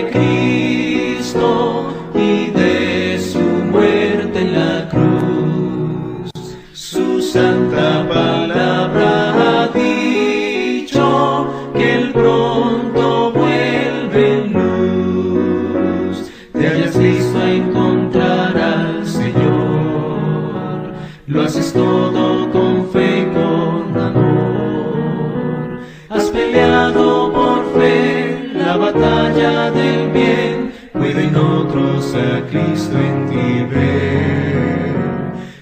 de Cristo y de su muerte en la cruz. Su santa palabra ha dicho que Él pronto vuelve en luz. Te hayas visto a encontrar al Señor, lo haces todo con fe y con amor. Has peleado por fe la batalla del bien, pueden otros a Cristo en ti ver.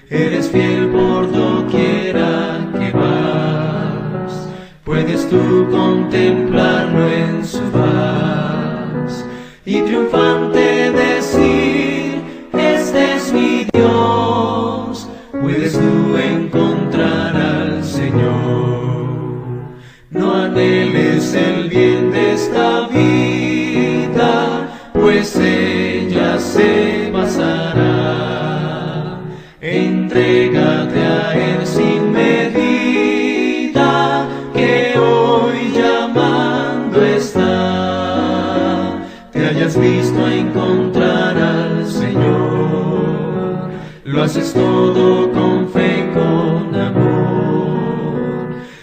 Eres fiel por doquiera que vas, puedes tú contemplarlo en su faz y triunfante decir: este es mi Dios. Puedes tú encontrar al Señor. No anheles el bien de esta vida, pues ella se pasará. Entrégate a Él sin medida, que hoy llamando está. Te hayas visto a encontrar al Señor, lo haces todo con fe y con amor.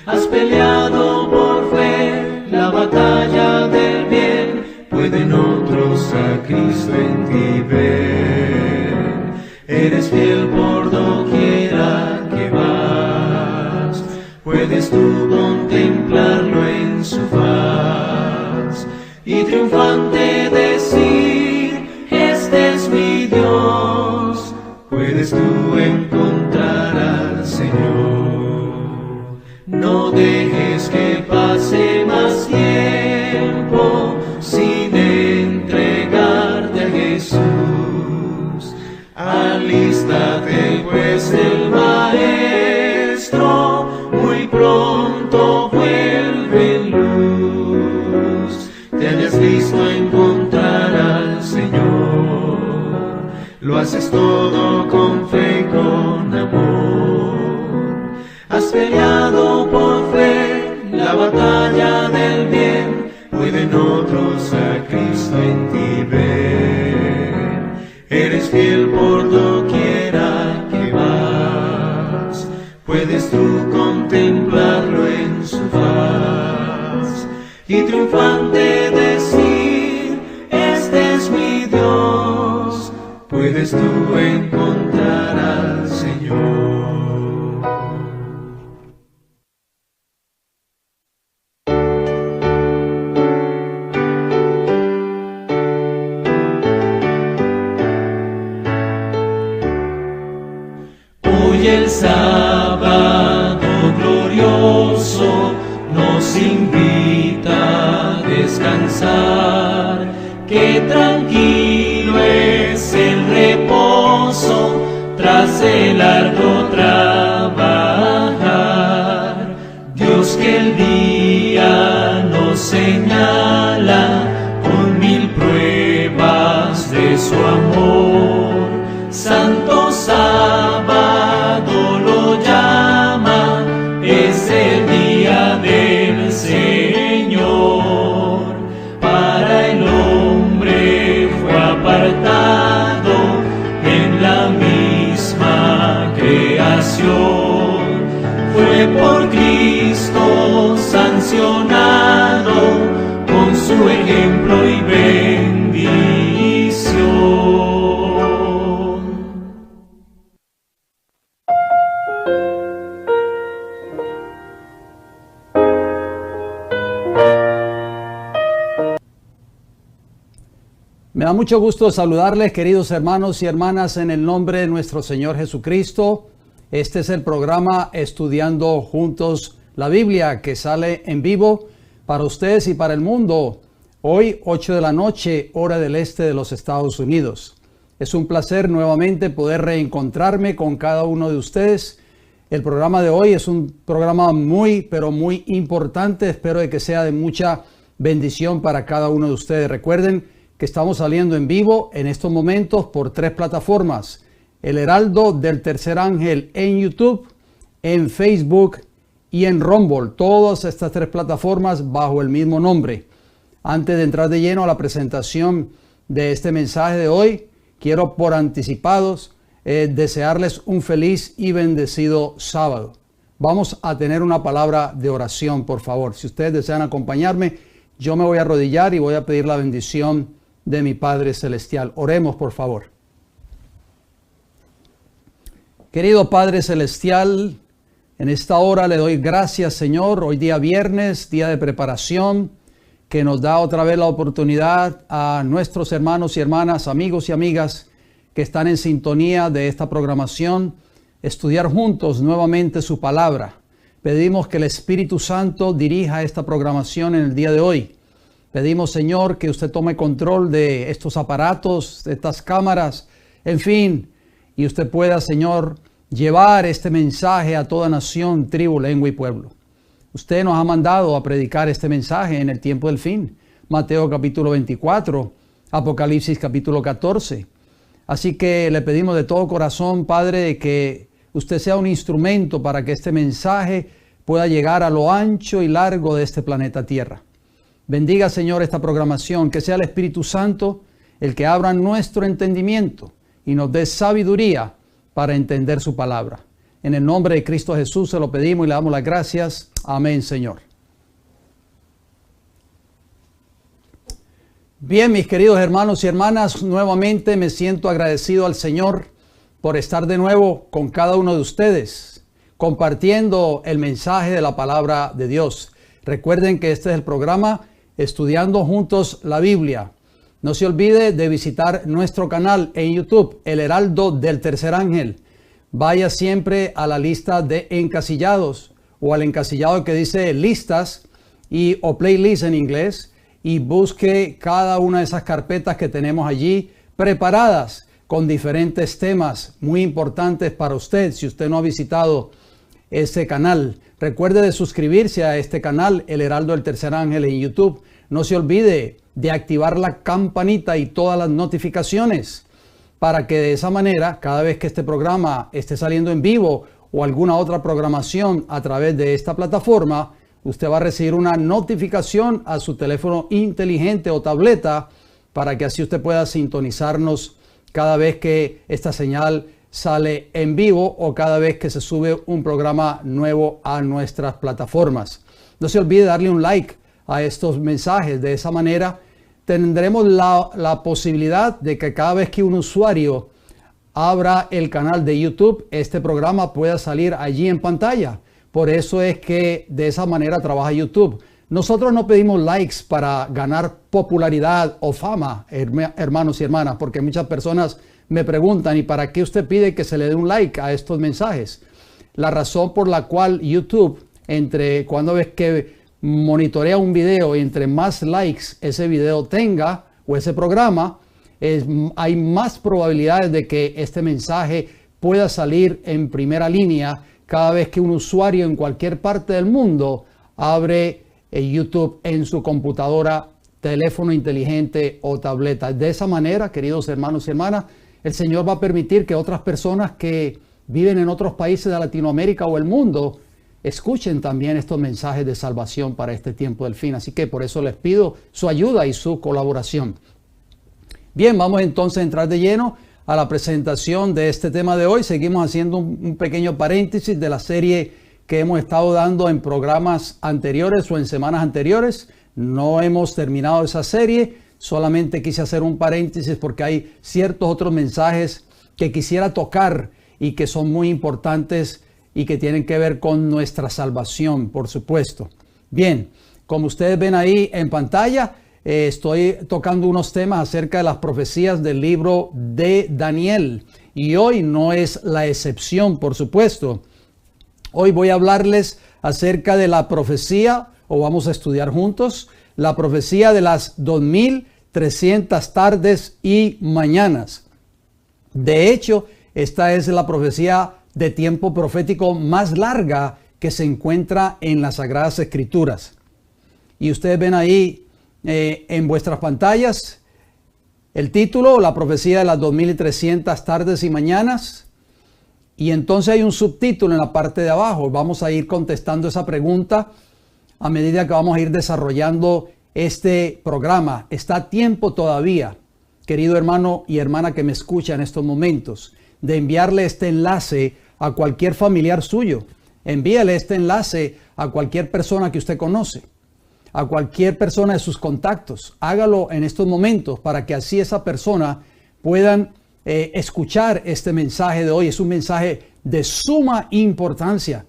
Has peleado por fe la batalla del bien, pueden otros a Cristo en ti ver. Eres fiel por doquiera que vas, puedes tú contemplarlo en su faz y triunfante decir: este es mi Dios. Puedes tú encontrar al Señor. No dejes que pase más tiempo sin entregarte a Jesús. Alístate, pues el Maestro muy pronto vuelve en luz. Te hayas visto a encontrar al Señor, lo haces todo con fe y con amor. Has peleado por fe la batalla del bien, pueden otros a Cristo en ti ver. Eres fiel por doquiera que vas, puedes tú contemplarlo en su faz y triunfante decir: este es mi Dios. Puedes tú encontrar al Señor. Hoy el sábado glorioso nos invita a descansar, que tranquilo es el reposo tras el largo trabajar. Dios que el día nos señala con 1000 pruebas de su amor. Santo sábado lo llama, es el día del Señor. Para el hombre fue apartado en la misma creación. Fue por Cristo sancionado con su ejemplo y bendición. Me da mucho gusto saludarles, queridos hermanos y hermanas, en el nombre de nuestro Señor Jesucristo. Este es el programa Estudiando Juntos la Biblia, que sale en vivo para ustedes y para el mundo. Hoy, 8 de la noche, hora del este de los Estados Unidos. Es un placer nuevamente poder reencontrarme con cada uno de ustedes. El programa de hoy es un programa muy, pero muy importante. Espero que sea de mucha bendición para cada uno de ustedes. Recuerden que estamos saliendo en vivo en estos momentos por 3 plataformas: El Heraldo del Tercer Ángel en YouTube, en Facebook y en Rumble. Todas estas 3 plataformas bajo el mismo nombre. Antes de entrar de lleno a la presentación de este mensaje de hoy, quiero por anticipados desearles un feliz y bendecido sábado. Vamos a tener una palabra de oración, por favor. Si ustedes desean acompañarme, yo me voy a arrodillar y voy a pedir la bendición de mi Padre Celestial. Oremos, por favor. Querido Padre Celestial, en esta hora le doy gracias, Señor. Hoy día viernes, día de preparación, que nos da otra vez la oportunidad a nuestros hermanos y hermanas, amigos y amigas que están en sintonía de esta programación, estudiar juntos nuevamente su palabra. Pedimos que el Espíritu Santo dirija esta programación en el día de hoy. Pedimos, Señor, que usted tome control de estos aparatos, de estas cámaras, en fin, y usted pueda, Señor, llevar este mensaje a toda nación, tribu, lengua y pueblo. Usted nos ha mandado a predicar este mensaje en el tiempo del fin. Mateo capítulo 24, Apocalipsis capítulo 14. Así que le pedimos de todo corazón, Padre, que usted sea un instrumento para que este mensaje pueda llegar a lo ancho y largo de este planeta Tierra. Bendiga, Señor, esta programación, que sea el Espíritu Santo el que abra nuestro entendimiento y nos dé sabiduría para entender su palabra. En el nombre de Cristo Jesús se lo pedimos y le damos las gracias. Amén, Señor. Bien, mis queridos hermanos y hermanas, nuevamente me siento agradecido al Señor por estar de nuevo con cada uno de ustedes, compartiendo el mensaje de la palabra de Dios. Recuerden que este es el programa Estudiando Juntos la Biblia. No se olvide de visitar nuestro canal en YouTube, El Heraldo del Tercer Ángel. Vaya siempre a la lista de encasillados o al encasillado que dice listas o playlist en inglés y busque cada una de esas carpetas que tenemos allí preparadas con diferentes temas muy importantes para usted. Si usted no ha visitado ese canal, recuerde de suscribirse a este canal, El Heraldo del Tercer Ángel en YouTube. No se olvide de activar la campanita y todas las notificaciones para que de esa manera, cada vez que este programa esté saliendo en vivo o alguna otra programación a través de esta plataforma, usted va a recibir una notificación a su teléfono inteligente o tableta para que así usted pueda sintonizarnos cada vez que esta señal sale en vivo o cada vez que se sube un programa nuevo a nuestras plataformas. No se olvide darle un like a estos mensajes. De esa manera tendremos la posibilidad de que cada vez que un usuario abra el canal de YouTube, este programa pueda salir allí en pantalla. Por eso es que de esa manera trabaja YouTube. Nosotros no pedimos likes para ganar popularidad o fama, hermanos y hermanas, porque muchas personas me preguntan, ¿y para qué usted pide que se le dé un like a estos mensajes? La razón por la cual YouTube, cuando ves que monitorea un video y entre más likes ese video tenga o ese programa, hay más probabilidades de que este mensaje pueda salir en primera línea cada vez que un usuario en cualquier parte del mundo abre YouTube en su computadora, teléfono inteligente o tableta. De esa manera, queridos hermanos y hermanas, el Señor va a permitir que otras personas que viven en otros países de Latinoamérica o el mundo escuchen también estos mensajes de salvación para este tiempo del fin. Así que por eso les pido su ayuda y su colaboración. Bien, vamos entonces a entrar de lleno a la presentación de este tema de hoy. Seguimos haciendo un pequeño paréntesis de la serie que hemos estado dando en programas anteriores o en semanas anteriores. No hemos terminado esa serie, solamente quise hacer un paréntesis porque hay ciertos otros mensajes que quisiera tocar y que son muy importantes y que tienen que ver con nuestra salvación, por supuesto. Bien, como ustedes ven ahí en pantalla, estoy tocando unos temas acerca de las profecías del libro de Daniel. Y hoy no es la excepción, por supuesto. Hoy voy a hablarles acerca de la profecía, o vamos a estudiar juntos, la profecía de las 2300 tardes y mañanas. De hecho, esta es la profecía de tiempo profético más larga que se encuentra en las Sagradas Escrituras. Y ustedes ven ahí en vuestras pantallas el título, la profecía de las 2300 tardes y mañanas. Y entonces hay un subtítulo en la parte de abajo. Vamos a ir contestando esa pregunta a medida que vamos a ir desarrollando este programa. Está a tiempo todavía, querido hermano y hermana que me escucha en estos momentos, de enviarle este enlace a cualquier familiar suyo. Envíale este enlace a cualquier persona que usted conoce, a cualquier persona de sus contactos. Hágalo en estos momentos para que así esa persona puedan escuchar este mensaje de hoy. Es un mensaje de suma importancia.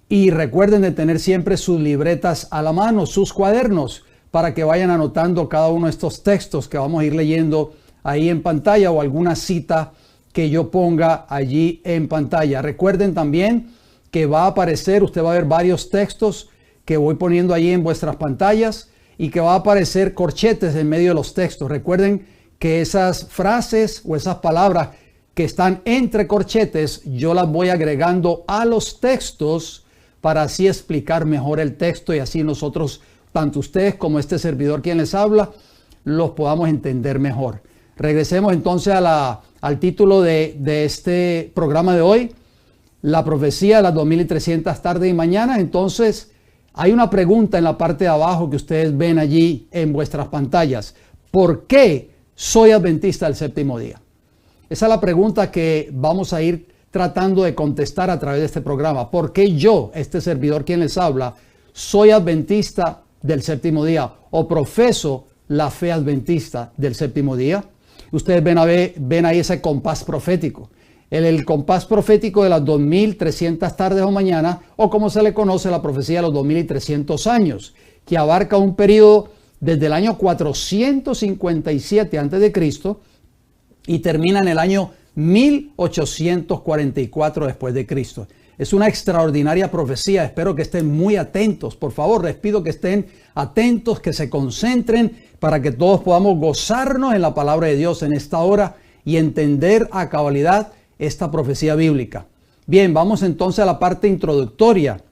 Y recuerden de tener siempre sus libretas a la mano, sus cuadernos, para que vayan anotando cada uno de estos textos que vamos a ir leyendo ahí en pantalla o alguna cita que yo ponga allí en pantalla. Recuerden también que va a aparecer, usted va a ver varios textos que voy poniendo ahí en vuestras pantallas y que va a aparecer corchetes en medio de los textos. Recuerden que esas frases o esas palabras que están entre corchetes, yo las voy agregando a los textos para así explicar mejor el texto y así nosotros, tanto ustedes como este servidor quien les habla, los podamos entender mejor. Regresemos entonces al título de este programa de hoy, la profecía de las 2300 tardes y mañanas. Entonces, hay una pregunta en la parte de abajo que ustedes ven allí en vuestras pantallas. ¿Por qué soy adventista del séptimo día? Esa es la pregunta que vamos a ir tratando de contestar a través de este programa. ¿Por qué yo, este servidor quien les habla, soy adventista del séptimo día o profeso la fe adventista del séptimo día? Ustedes ven ahí ese compás profético. El compás profético de las 2300 tardes o mañanas, o como se le conoce la profecía de los 2300 años, que abarca un periodo desde el año 457 a.C. y termina en el año 1844 después de Cristo. Es una extraordinaria profecía. Espero que estén muy atentos. Por favor, les pido que estén atentos, que se concentren para que todos podamos gozarnos en la palabra de Dios en esta hora y entender a cabalidad esta profecía bíblica. Bien, vamos entonces a la parte introductoria.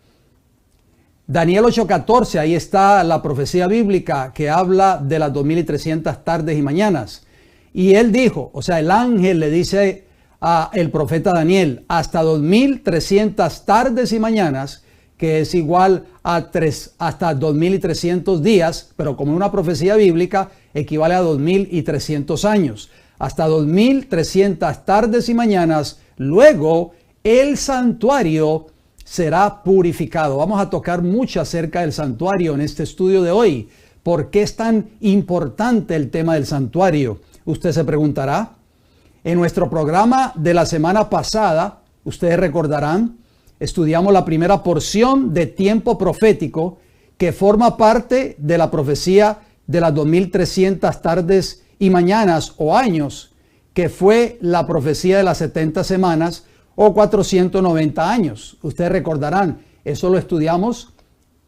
Daniel 8:14, ahí está la profecía bíblica que habla de las 2300 tardes y mañanas. Y él dijo, o sea, el ángel le dice al profeta Daniel, hasta 2300 tardes y mañanas, que es igual a hasta 2300 días, pero como una profecía bíblica, equivale a 2300 años. Hasta 2300 tardes y mañanas, luego el santuario será purificado. Vamos a tocar mucho acerca del santuario en este estudio de hoy. ¿Por qué es tan importante el tema del santuario? Usted se preguntará. En nuestro programa de la semana pasada, ustedes recordarán, estudiamos la primera porción de tiempo profético que forma parte de la profecía de las 2300 tardes y mañanas o años, que fue la profecía de las 70 semanas o 490 años. Ustedes recordarán, eso lo estudiamos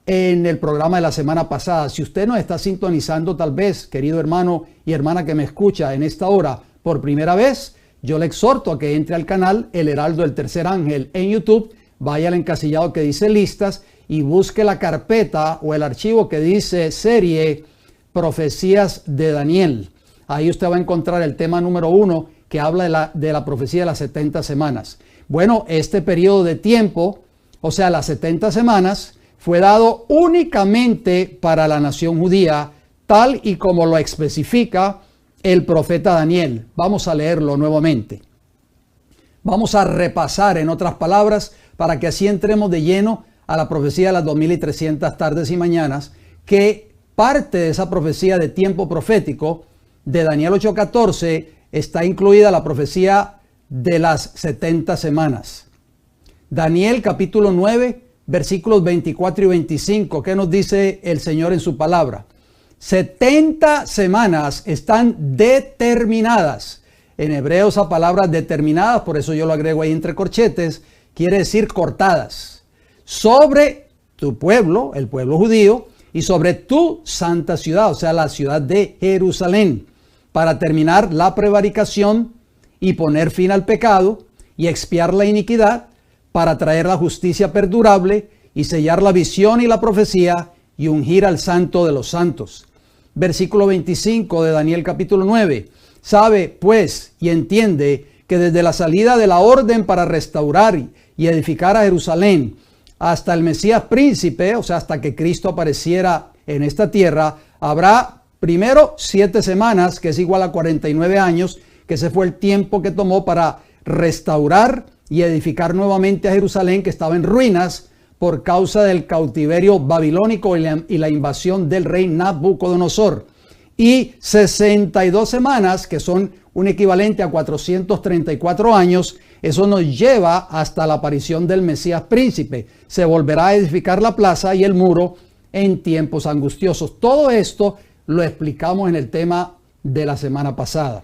en el programa de la semana pasada. Si usted nos está sintonizando tal vez, querido hermano y hermana que me escucha en esta hora por primera vez, yo le exhorto a que entre al canal El Heraldo del Tercer Ángel en YouTube, vaya al encasillado que dice listas y busque la carpeta o el archivo que dice serie Profecías de Daniel. Ahí usted va a encontrar el tema número 1 que habla de la profecía de las 70 semanas. Bueno, este periodo de tiempo, o sea, las 70 semanas, fue dado únicamente para la nación judía, tal y como lo especifica el profeta Daniel. Vamos a leerlo nuevamente. Vamos a repasar, en otras palabras, para que así entremos de lleno a la profecía de las 2300 tardes y mañanas, que parte de esa profecía de tiempo profético de Daniel 8:14 está incluida la profecía de las 70 semanas. Daniel capítulo 9, versículos 24 y 25. ¿Qué nos dice el Señor en su palabra? 70 semanas están determinadas. En hebreo esa palabra determinadas, por eso yo lo agrego ahí entre corchetes, quiere decir cortadas. Sobre tu pueblo, el pueblo judío, y sobre tu santa ciudad, o sea, la ciudad de Jerusalén, para terminar la prevaricación y poner fin al pecado y expiar la iniquidad, para traer la justicia perdurable y sellar la visión y la profecía y ungir al santo de los santos. Versículo 25 de Daniel capítulo 9. Sabe pues y entiende que desde la salida de la orden para restaurar y edificar a Jerusalén hasta el Mesías príncipe, o sea, hasta que Cristo apareciera en esta tierra, Habrá primero 7 semanas, que es igual a 49 años, que ese fue el tiempo que tomó para restaurar y edificar nuevamente a Jerusalén, que estaba en ruinas por causa del cautiverio babilónico y la invasión del rey Nabucodonosor. Y 62 semanas, que son un equivalente a 434 años, eso nos lleva hasta la aparición del Mesías príncipe. Se volverá a edificar la plaza y el muro en tiempos angustiosos. Todo esto lo explicamos en el tema de la semana pasada.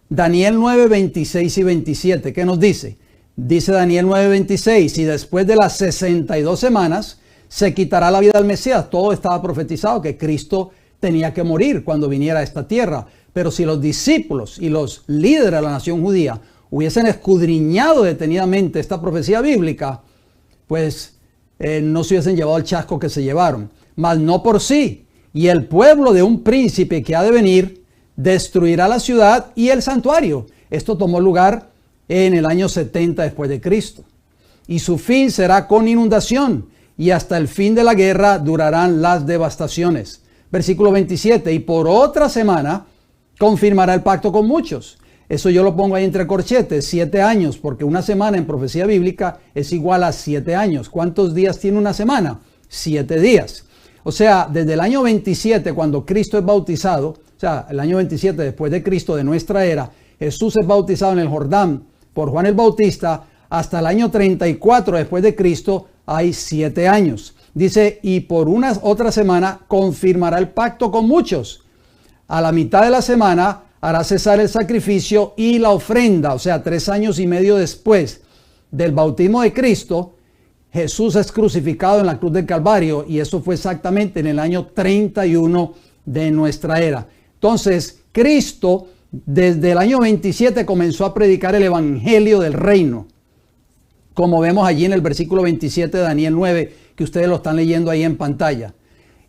Daniel 9, 26 y 27, ¿qué nos dice? Dice Daniel 9, 26, y después de las 62 semanas se quitará la vida del Mesías. Todo estaba profetizado que Cristo tenía que morir cuando viniera a esta tierra. Pero si los discípulos y los líderes de la nación judía hubiesen escudriñado detenidamente esta profecía bíblica, pues no se hubiesen llevado el chasco que se llevaron. Mas no por sí. Y el pueblo de un príncipe que ha de venir destruirá la ciudad y el santuario. Esto tomó lugar en el año 70 después de Cristo. Y su fin será con inundación, y hasta el fin de la guerra durarán las devastaciones. Versículo 27, y por otra semana confirmará el pacto con muchos. Eso yo lo pongo ahí entre corchetes, 7 años, porque una semana en profecía bíblica es igual a 7 años. ¿Cuántos días tiene una semana? 7 días. O sea, desde el año 27, cuando Cristo es bautizado, o sea, el año 27 después de Cristo, de nuestra era, Jesús es bautizado en el Jordán por Juan el Bautista, hasta el año 34 después de Cristo hay 7 años. Dice, y por una otra semana confirmará el pacto con muchos. A la mitad de la semana hará cesar el sacrificio y la ofrenda. O sea, 3 años y medio después del bautismo de Cristo, Jesús es crucificado en la cruz del Calvario, y eso fue exactamente en el año 31 de nuestra era. Entonces, Cristo desde el año 27 comenzó a predicar el evangelio del reino, como vemos allí en el versículo 27 de Daniel 9, que ustedes lo están leyendo ahí en pantalla.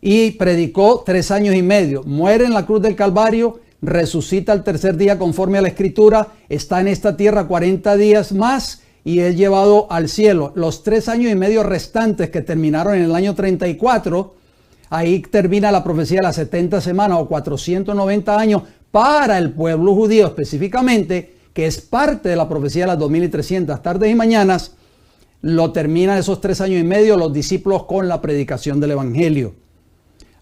Y predicó 3 años y medio, muere en la cruz del Calvario, resucita al tercer día conforme a la Escritura, está en esta tierra 40 días más y es llevado al cielo. Los 3 años y medio restantes, que terminaron en el año 34, ahí termina la profecía de las 70 semanas o 490 años para el pueblo judío específicamente, que es parte de la profecía de las 2300 tardes y mañanas. Lo terminan esos 3 años y medio los discípulos con la predicación del evangelio.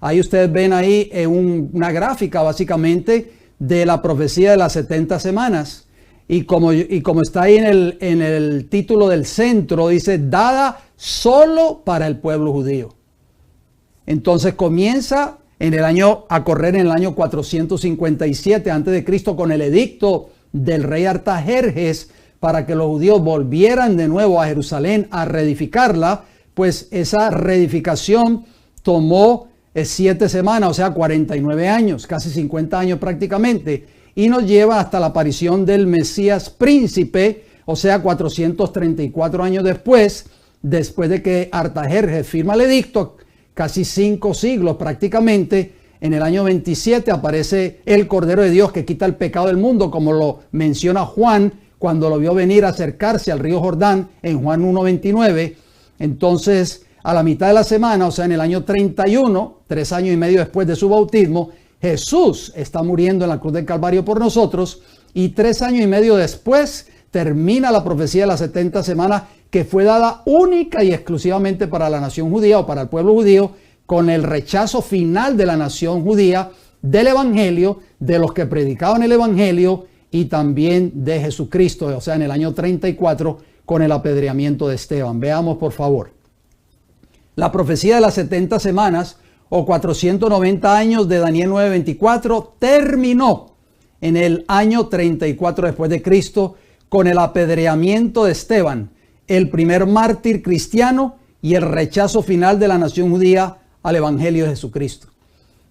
Ahí ustedes ven ahí una gráfica básicamente de la profecía de las 70 semanas. Y como está ahí en el título del centro, dice, dada solo para el pueblo judío. Entonces comienza a correr en el año 457 a.C. con el edicto del rey Artajerjes para que los judíos volvieran de nuevo a Jerusalén a reedificarla. Pues esa reedificación tomó 7 semanas, o sea 49 años, casi 50 años prácticamente, y nos lleva hasta la aparición del Mesías príncipe, o sea 434 años después de que Artajerjes firma el edicto, casi 5 siglos prácticamente. En el año 27 aparece el Cordero de Dios que quita el pecado del mundo, como lo menciona Juan cuando lo vio venir a acercarse al río Jordán en Juan 1:29. Entonces, a la mitad de la semana, o sea, en el año 31, 3 años y medio después de su bautismo, Jesús está muriendo en la cruz del Calvario por nosotros, y 3 años y medio después termina la profecía de las 70 semanas, que fue dada única y exclusivamente para la nación judía o para el pueblo judío, con el rechazo final de la nación judía del evangelio, de los que predicaban el evangelio, y también de Jesucristo, o sea, en el año 34, con el apedreamiento de Esteban. Veamos, por favor. La profecía de las 70 semanas o 490 años de Daniel 9:24 terminó en el año 34 después de Cristo con el apedreamiento de Esteban, el primer mártir cristiano, y el rechazo final de la nación judía al evangelio de Jesucristo.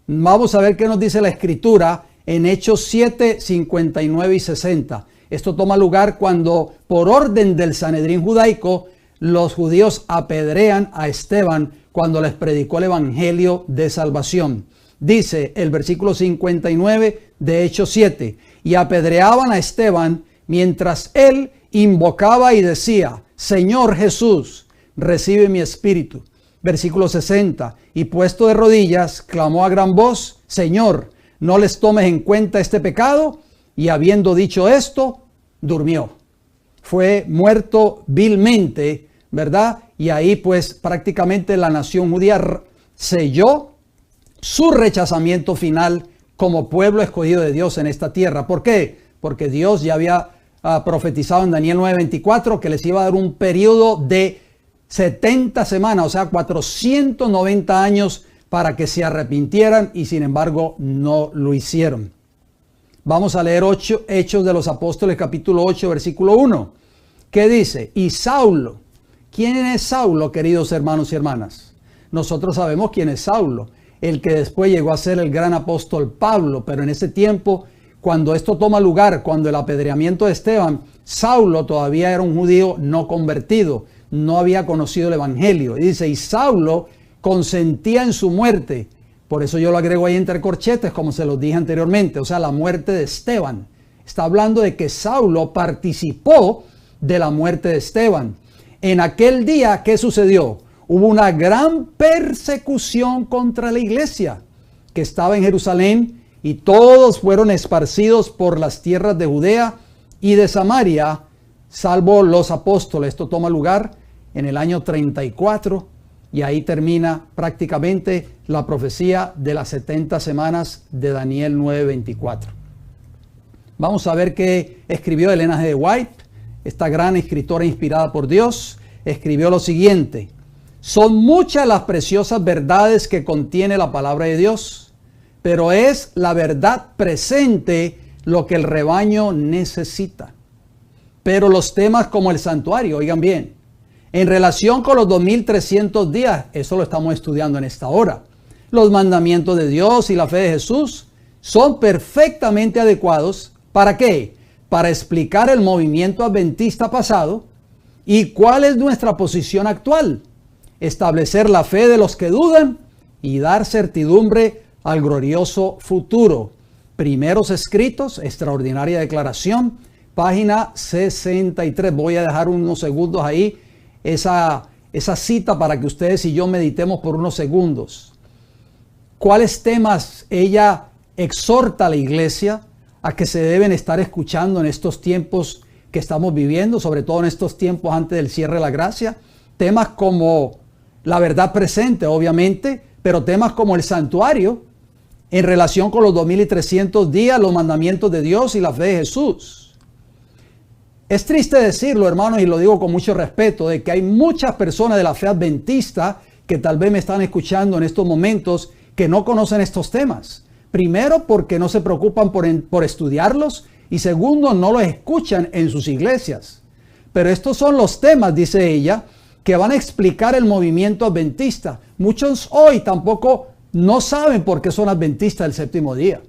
Vamos a ver qué nos dice la Escritura en Hechos 7, 59 y 60. Esto toma lugar cuando, por orden del Sanedrín judaico, los judíos apedrean a Esteban cuando les predicó el evangelio de salvación. Dice el versículo 59 de Hechos 7, y apedreaban a Esteban mientras él invocaba y decía, Señor Jesús, recibe mi espíritu. Versículo 60. Y puesto de rodillas, clamó a gran voz: Señor, no les tomes en cuenta este pecado. Y habiendo dicho esto, durmió. Fue muerto vilmente, ¿verdad? Y ahí pues prácticamente la nación judía selló su rechazamiento final como pueblo escogido de Dios en esta tierra. ¿Por qué? Porque Dios ya había profetizado en Daniel 9:24 que les iba a dar un periodo de 70 semanas, o sea, 490 años para que se arrepintieran, y sin embargo no lo hicieron. Vamos a leer Hechos de los Apóstoles, capítulo 8, versículo 1. ¿Qué dice? Y Saulo. ¿Quién es Saulo, queridos hermanos y hermanas? Nosotros sabemos quién es Saulo, el que después llegó a ser el gran apóstol Pablo, pero en ese tiempo, cuando esto toma lugar, cuando el apedreamiento de Esteban, Saulo todavía era un judío no convertido, no había conocido el evangelio. Y dice, y Saulo consentía en su muerte. Por eso yo lo agrego ahí entre corchetes, como se los dije anteriormente, o sea, la muerte de Esteban. Está hablando de que Saulo participó de la muerte de Esteban. En aquel día, ¿qué sucedió? Hubo una gran persecución contra la iglesia que estaba en Jerusalén, y todos fueron esparcidos por las tierras de Judea y de Samaria, salvo los apóstoles. Esto toma lugar en el año 34, y ahí termina prácticamente la profecía de las 70 semanas de Daniel 9:24. Vamos a ver qué escribió Elena G. de White, esta gran escritora inspirada por Dios. Escribió lo siguiente: son muchas las preciosas verdades que contiene la palabra de Dios, pero es la verdad presente lo que el rebaño necesita. Pero los temas como el santuario, oigan bien, en relación con los 2300 días, eso lo estamos estudiando en esta hora, los mandamientos de Dios y la fe de Jesús son perfectamente adecuados. ¿Para qué? Para explicar el movimiento adventista pasado y cuál es nuestra posición actual, establecer la fe de los que dudan y dar certidumbre al glorioso futuro. Primeros Escritos, extraordinaria declaración, página 63. Voy a dejar unos segundos ahí esa cita para que ustedes y yo meditemos por unos segundos. ¿Cuáles temas ella exhorta a la iglesia a que se deben estar escuchando en estos tiempos que estamos viviendo, sobre todo en estos tiempos antes del cierre de la gracia? Temas como la verdad presente, obviamente, pero temas como el santuario en relación con los 2300 días, los mandamientos de Dios y la fe de Jesús. Es triste decirlo, hermanos, y lo digo con mucho respeto, de que hay muchas personas de la fe adventista que tal vez me están escuchando en estos momentos que no conocen estos temas. Primero, porque no se preocupan por estudiarlos, y segundo, no los escuchan en sus iglesias. Pero estos son los temas, dice ella, que van a explicar el movimiento adventista. Muchos hoy tampoco no saben por qué son adventistas del séptimo día.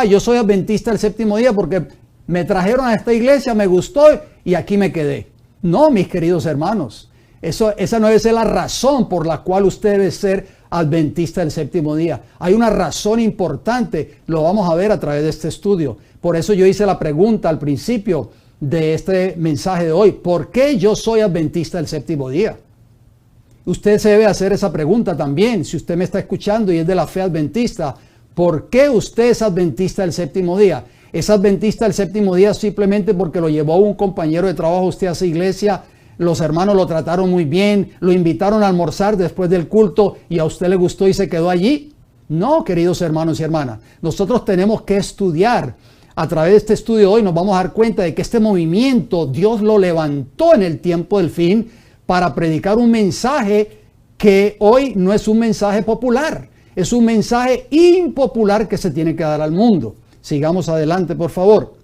Yo soy adventista del séptimo día porque me trajeron a esta iglesia, me gustó y aquí me quedé. No, mis queridos hermanos, esa no debe ser la razón por la cual usted debe ser adventista del séptimo día. Hay una razón importante, lo vamos a ver a través de este estudio. Por eso yo hice la pregunta al principio de este mensaje de hoy: ¿por qué yo soy adventista del séptimo día? Usted se debe hacer esa pregunta también. Si usted me está escuchando y es de la fe adventista, ¿por qué usted es adventista del séptimo día? ¿Es adventista del séptimo día simplemente porque lo llevó un compañero de trabajo usted a esa iglesia, los hermanos lo trataron muy bien, lo invitaron a almorzar después del culto y a usted le gustó y se quedó allí? No, queridos hermanos y hermanas, nosotros tenemos que estudiar. A través de este estudio hoy nos vamos a dar cuenta de que este movimiento Dios lo levantó en el tiempo del fin para predicar un mensaje que hoy no es un mensaje popular, es un mensaje impopular que se tiene que dar al mundo. Sigamos adelante, por favor.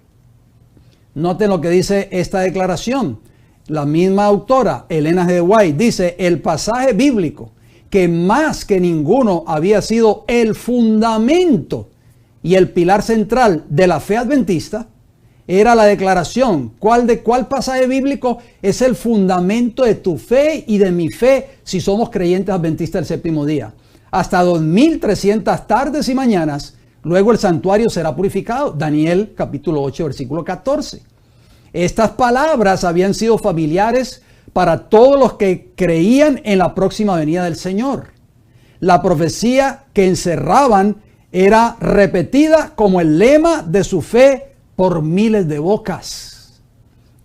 Noten lo que dice esta declaración. La misma autora, Elena G. de White, dice: el pasaje bíblico que más que ninguno había sido el fundamento y el pilar central de la fe adventista era la declaración. ¿Cuál pasaje bíblico es el fundamento de tu fe y de mi fe si somos creyentes adventistas del séptimo día? Hasta 2300 tardes y mañanas, luego el santuario será purificado. Daniel capítulo 8, versículo 14. Estas palabras habían sido familiares para todos los que creían en la próxima venida del Señor. La profecía que encerraban era repetida como el lema de su fe por miles de bocas.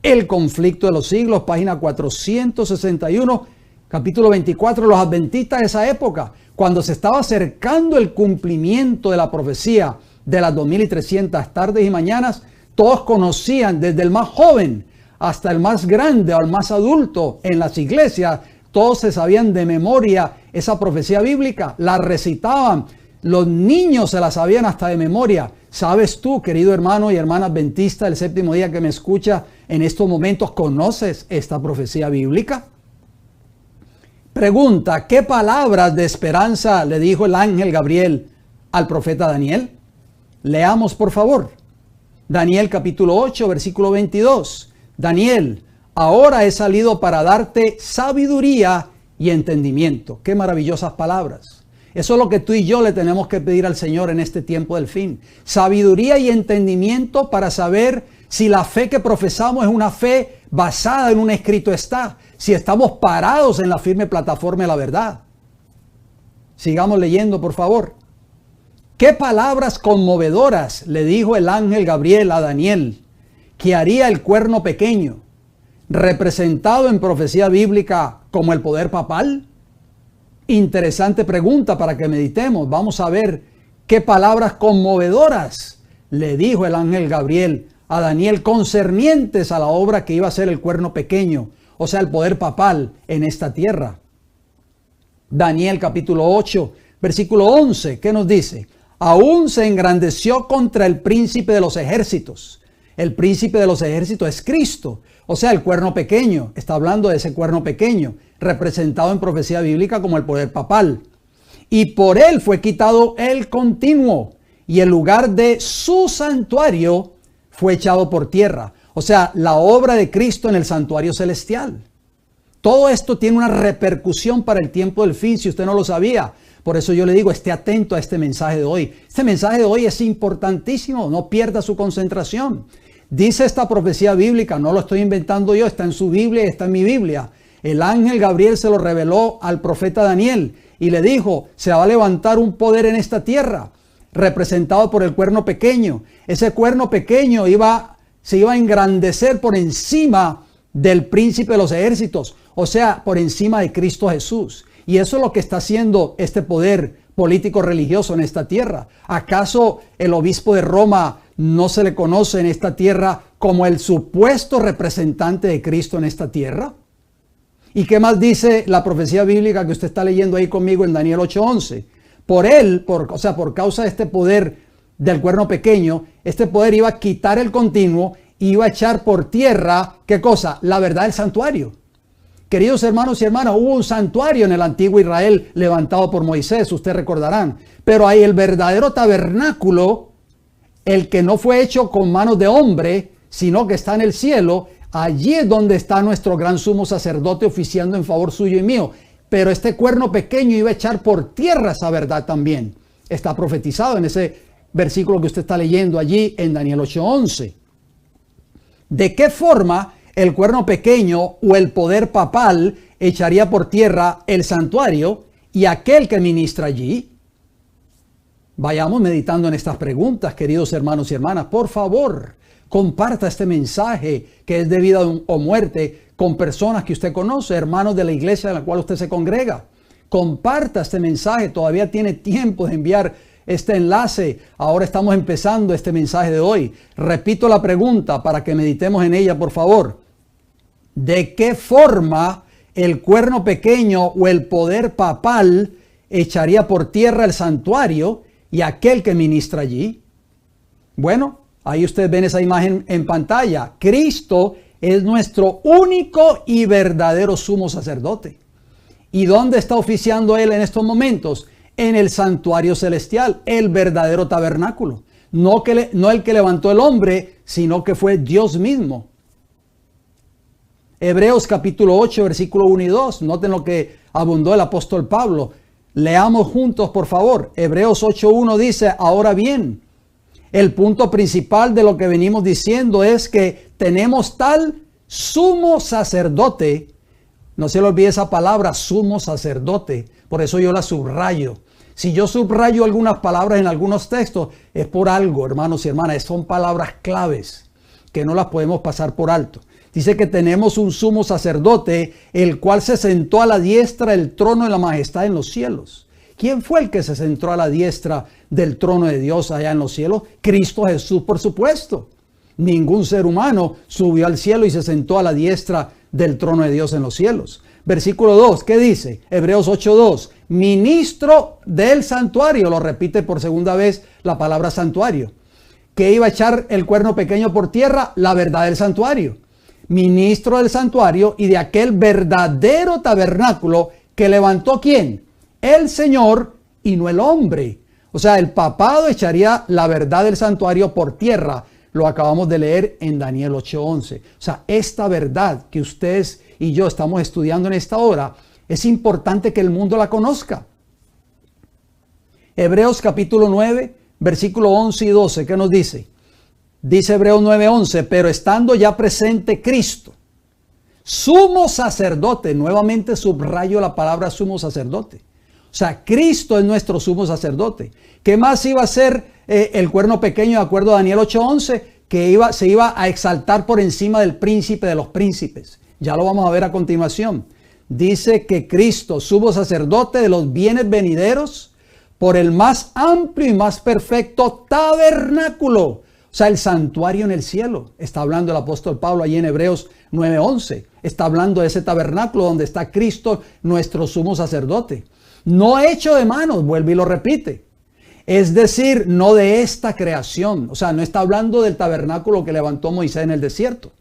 El conflicto de los siglos, página 461, capítulo 24, los adventistas de esa época, cuando se estaba acercando el cumplimiento de la profecía de las 2300 tardes y mañanas, todos conocían, desde el más joven hasta el más grande o el más adulto en las iglesias, todos se sabían de memoria esa profecía bíblica, la recitaban, los niños se la sabían hasta de memoria. ¿Sabes tú, querido hermano y hermana adventista del séptimo día que me escucha en estos momentos, conoces esta profecía bíblica? Pregunta, ¿qué palabras de esperanza le dijo el ángel Gabriel al profeta Daniel? Leamos por favor. Daniel capítulo 8, versículo 22. Daniel, ahora he salido para darte sabiduría y entendimiento. Qué maravillosas palabras. Eso es lo que tú y yo le tenemos que pedir al Señor en este tiempo del fin. Sabiduría y entendimiento para saber si la fe que profesamos es una fe basada en un escrito está. Si estamos parados en la firme plataforma de la verdad. Sigamos leyendo, por favor. ¿Qué palabras conmovedoras le dijo el ángel Gabriel a Daniel que haría el cuerno pequeño, representado en profecía bíblica como el poder papal? Interesante pregunta para que meditemos. Vamos a ver qué palabras conmovedoras le dijo el ángel Gabriel a Daniel concernientes a la obra que iba a ser el cuerno pequeño, o sea, el poder papal en esta tierra. Daniel capítulo 8, versículo 11, ¿qué nos dice? Aún se engrandeció contra el príncipe de los ejércitos. El príncipe de los ejércitos es Cristo, o sea, el cuerno pequeño. Está hablando de ese cuerno pequeño, representado en profecía bíblica como el poder papal. Y por él fue quitado el continuo, y el lugar de su santuario fue echado por tierra. O sea, la obra de Cristo en el santuario celestial. Todo esto tiene una repercusión para el tiempo del fin, si usted no lo sabía. Por eso yo le digo, esté atento a este mensaje de hoy. Este mensaje de hoy es importantísimo, no pierda su concentración. Dice esta profecía bíblica, no lo estoy inventando yo, está en su Biblia y está en mi Biblia. El ángel Gabriel se lo reveló al profeta Daniel y le dijo, se va a levantar un poder en esta tierra, representado por el cuerno pequeño. Ese cuerno pequeño se iba a engrandecer por encima del príncipe de los ejércitos, o sea, por encima de Cristo Jesús. Y eso es lo que está haciendo este poder político religioso en esta tierra. ¿Acaso el obispo de Roma no se le conoce en esta tierra como el supuesto representante de Cristo en esta tierra? ¿Y qué más dice la profecía bíblica que usted está leyendo ahí conmigo en Daniel 8:11? Por él, por causa de este poder del cuerno pequeño, este poder iba a quitar el continuo y iba a echar por tierra, ¿qué cosa? La verdad del santuario. Queridos hermanos y hermanas, hubo un santuario en el antiguo Israel levantado por Moisés, ustedes recordarán. Pero hay el verdadero tabernáculo, el que no fue hecho con manos de hombre, sino que está en el cielo. Allí es donde está nuestro gran sumo sacerdote oficiando en favor suyo y mío. Pero este cuerno pequeño iba a echar por tierra esa verdad también. Está profetizado en ese versículo que usted está leyendo allí en Daniel 8:11. ¿De qué forma el cuerno pequeño o el poder papal echaría por tierra el santuario y aquel que ministra allí? Vayamos meditando en estas preguntas, queridos hermanos y hermanas. Por favor, comparta este mensaje que es de vida o muerte con personas que usted conoce, hermanos de la iglesia en la cual usted se congrega. Comparta este mensaje, todavía tiene tiempo de enviar este enlace. Ahora estamos empezando este mensaje de hoy. Repito la pregunta para que meditemos en ella, por favor. ¿De qué forma el cuerno pequeño o el poder papal echaría por tierra el santuario y aquel que ministra allí? Bueno, ahí ustedes ven esa imagen en pantalla. Cristo es nuestro único y verdadero sumo sacerdote. ¿Y dónde está oficiando Él en estos momentos? En el santuario celestial, el verdadero tabernáculo. No el que levantó el hombre, sino que fue Dios mismo. Hebreos capítulo 8, versículo 1 y 2. Noten lo que abundó el apóstol Pablo. Leamos juntos, por favor. Hebreos 8:1 dice, ahora bien, el punto principal de lo que venimos diciendo es que tenemos tal sumo sacerdote No se le olvide esa palabra, sumo sacerdote. Por eso yo la subrayo. Si yo subrayo algunas palabras en algunos textos, es por algo, hermanos y hermanas. Son palabras claves que no las podemos pasar por alto. Dice que tenemos un sumo sacerdote, el cual se sentó a la diestra del trono de la majestad en los cielos. ¿Quién fue el que se sentó a la diestra del trono de Dios allá en los cielos? Cristo Jesús, por supuesto. Ningún ser humano subió al cielo y se sentó a la diestra del trono de Dios en los cielos. Versículo 2, ¿qué dice? Hebreos 8:2. Ministro del santuario, lo repite por segunda vez la palabra santuario. ¿Que iba a echar el cuerno pequeño por tierra? La verdad del santuario. Ministro del santuario y de aquel verdadero tabernáculo que levantó ¿quién? El Señor y no el hombre. O sea, el papado echaría la verdad del santuario por tierra. Lo acabamos de leer en Daniel 8:11. O sea, esta verdad que ustedes y yo estamos estudiando en esta hora, es importante que el mundo la conozca. Hebreos capítulo 9, versículo 11 y 12, ¿qué nos dice? Dice Hebreos 9:11, pero estando ya presente Cristo, sumo sacerdote, nuevamente subrayo la palabra sumo sacerdote. O sea, Cristo es nuestro sumo sacerdote. ¿Qué más iba a ser el cuerno pequeño de acuerdo a Daniel 8:11? Que se iba a exaltar por encima del príncipe de los príncipes. Ya lo vamos a ver a continuación. Dice que Cristo, sumo sacerdote de los bienes venideros, por el más amplio y más perfecto tabernáculo. O sea, el santuario en el cielo. Está hablando el apóstol Pablo allí en Hebreos 9:11. Está hablando de ese tabernáculo donde está Cristo, nuestro sumo sacerdote. No hecho de manos, vuelve y lo repite. Es decir, no de esta creación. O sea, no está hablando del tabernáculo que levantó Moisés en el desierto.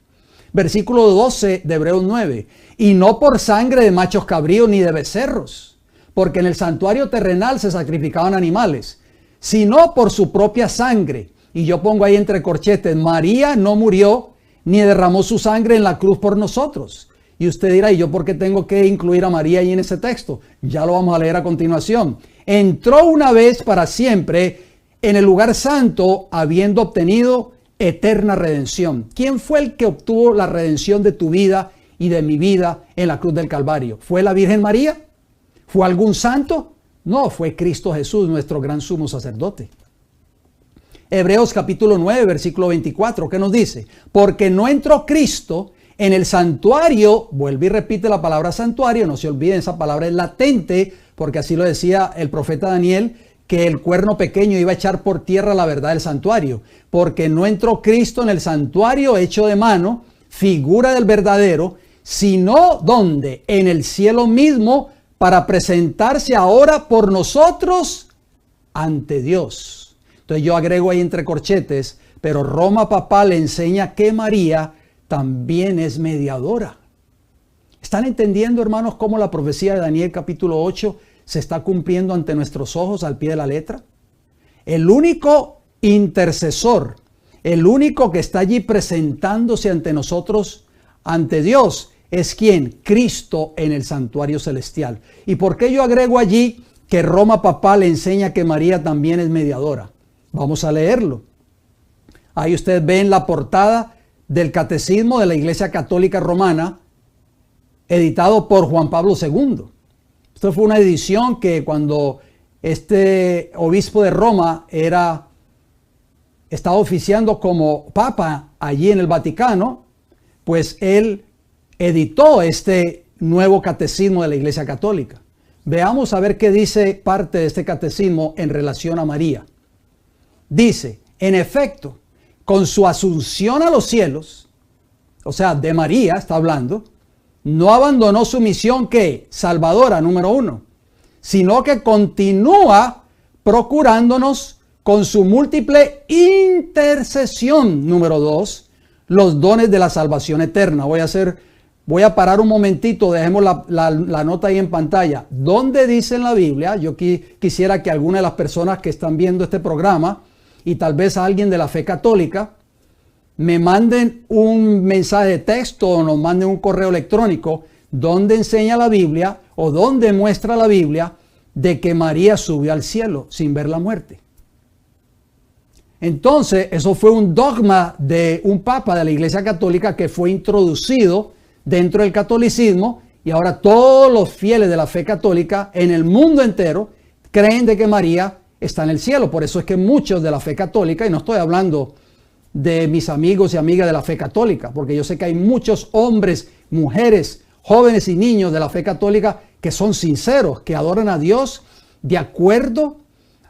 Versículo 12 de Hebreos 9. Y no por sangre de machos cabríos ni de becerros, porque en el santuario terrenal se sacrificaban animales, sino por su propia sangre. Y yo pongo ahí entre corchetes, María no murió ni derramó su sangre en la cruz por nosotros. Y usted dirá, ¿y yo por qué tengo que incluir a María ahí en ese texto? Ya lo vamos a leer a continuación. Entró una vez para siempre en el lugar santo, habiendo obtenido eterna redención. ¿Quién fue el que obtuvo la redención de tu vida y de mi vida en la cruz del Calvario? ¿Fue la Virgen María? ¿Fue algún santo? No, fue Cristo Jesús, nuestro gran sumo sacerdote. Hebreos capítulo 9, versículo 24, ¿qué nos dice? Porque no entró Cristo en el santuario, vuelve y repite la palabra santuario, no se olviden, esa palabra es latente, porque así lo decía el profeta Daniel, que el cuerno pequeño iba a echar por tierra la verdad del santuario, porque no entró Cristo en el santuario hecho de mano, figura del verdadero, sino ¿dónde? En el cielo mismo, para presentarse ahora por nosotros ante Dios. Entonces yo agrego ahí entre corchetes, pero Roma Papal le enseña que María también es mediadora. ¿Están entendiendo, hermanos, cómo la profecía de Daniel capítulo 8 se está cumpliendo ante nuestros ojos al pie de la letra? El único intercesor, el único que está allí presentándose ante nosotros, ante Dios, es ¿quién? Cristo en el santuario celestial. ¿Y por qué yo agrego allí que Roma Papal enseña que María también es mediadora? Vamos a leerlo. Ahí ustedes ven la portada del Catecismo de la Iglesia Católica Romana, editado por Juan Pablo II. Esto fue una edición que cuando este obispo de Roma estaba oficiando como papa allí en el Vaticano, pues él editó este nuevo catecismo de la Iglesia Católica. Veamos a ver qué dice parte de este catecismo en relación a María. Dice, en efecto, con su asunción a los cielos, o sea, de María está hablando, no abandonó su misión que salvadora, número 1, sino que continúa procurándonos con su múltiple intercesión, número 2, los dones de la salvación eterna. Voy a parar un momentito, dejemos la nota ahí en pantalla. ¿Dónde dice en la Biblia? Yo quisiera que alguna de las personas que están viendo este programa y tal vez a alguien de la fe católica me manden un mensaje de texto o nos manden un correo electrónico donde enseña la Biblia o donde muestra la Biblia de que María subió al cielo sin ver la muerte. Entonces, eso fue un dogma de un papa de la Iglesia Católica que fue introducido dentro del catolicismo Y ahora todos los fieles de la fe católica en el mundo entero creen de que María está en el cielo. Por eso es que muchos de la fe católica, y no estoy hablando de mis amigos y amigas de la fe católica, porque yo sé que hay muchos hombres, mujeres, jóvenes y niños de la fe católica que son sinceros, que adoran a Dios de acuerdo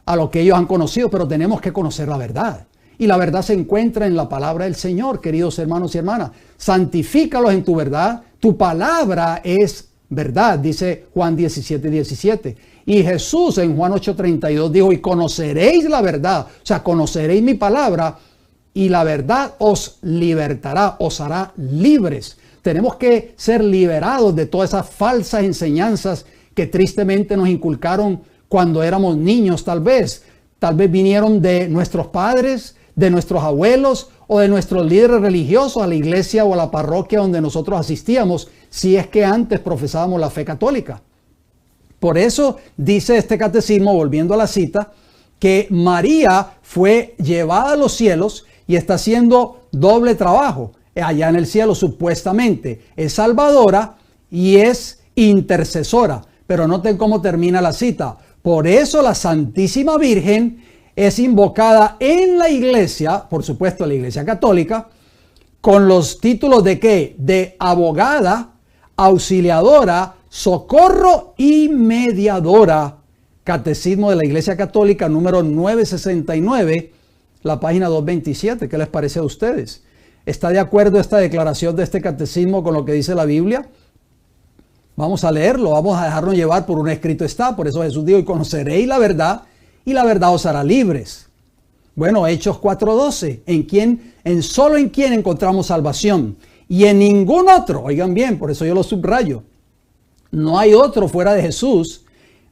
a lo que ellos han conocido, pero tenemos que conocer la verdad. Y la verdad se encuentra en la palabra del Señor, queridos hermanos y hermanas. Santifícalos en tu verdad. Tu palabra es verdad, dice Juan 17:17. Y Jesús en Juan 8:32 dijo, y conoceréis la verdad. O sea, conoceréis mi palabra y la verdad os libertará, os hará libres. Tenemos que ser liberados de todas esas falsas enseñanzas que tristemente nos inculcaron cuando éramos niños, tal vez. Tal vez vinieron de nuestros padres, de nuestros abuelos o de nuestros líderes religiosos a la iglesia o a la parroquia donde nosotros asistíamos, si es que antes profesábamos la fe católica. Por eso dice este catecismo, volviendo a la cita, que María fue llevada a los cielos y está haciendo doble trabajo allá en el cielo supuestamente. Es salvadora y es intercesora. Pero noten cómo termina la cita. Por eso la Santísima Virgen es invocada en la iglesia, por supuesto la iglesia católica, con los títulos de ¿qué? De abogada, auxiliadora, socorro y mediadora. Catecismo de la Iglesia Católica número 969, la página 227. ¿Qué les parece a ustedes? ¿Está de acuerdo esta declaración de este catecismo con lo que dice la Biblia? Vamos a leerlo, vamos a dejarnos llevar por un escrito está. Por eso Jesús dijo, y conoceréis la verdad, y la verdad os hará libres. Bueno, Hechos 4:12, solo en quien encontramos salvación, y en ningún otro, oigan bien, por eso yo lo subrayo, no hay otro fuera de Jesús,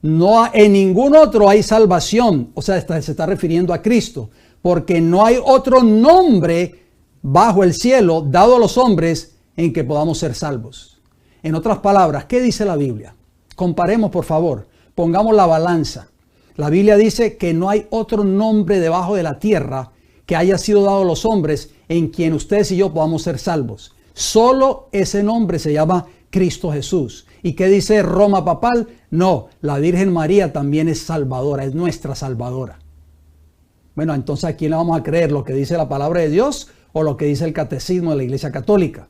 en ningún otro hay salvación. O sea, se está refiriendo a Cristo, porque no hay otro nombre bajo el cielo dado a los hombres en que podamos ser salvos. En otras palabras, ¿qué dice la Biblia? Comparemos, por favor, pongamos la balanza. La Biblia dice que no hay otro nombre debajo de la tierra que haya sido dado a los hombres en quien ustedes y yo podamos ser salvos. Solo ese nombre se llama Cristo Jesús. ¿Y qué dice Roma papal? No, la Virgen María también es salvadora, es nuestra salvadora. Bueno, entonces ¿a quién le vamos a creer? ¿Lo que dice la palabra de Dios o lo que dice el catecismo de la Iglesia Católica?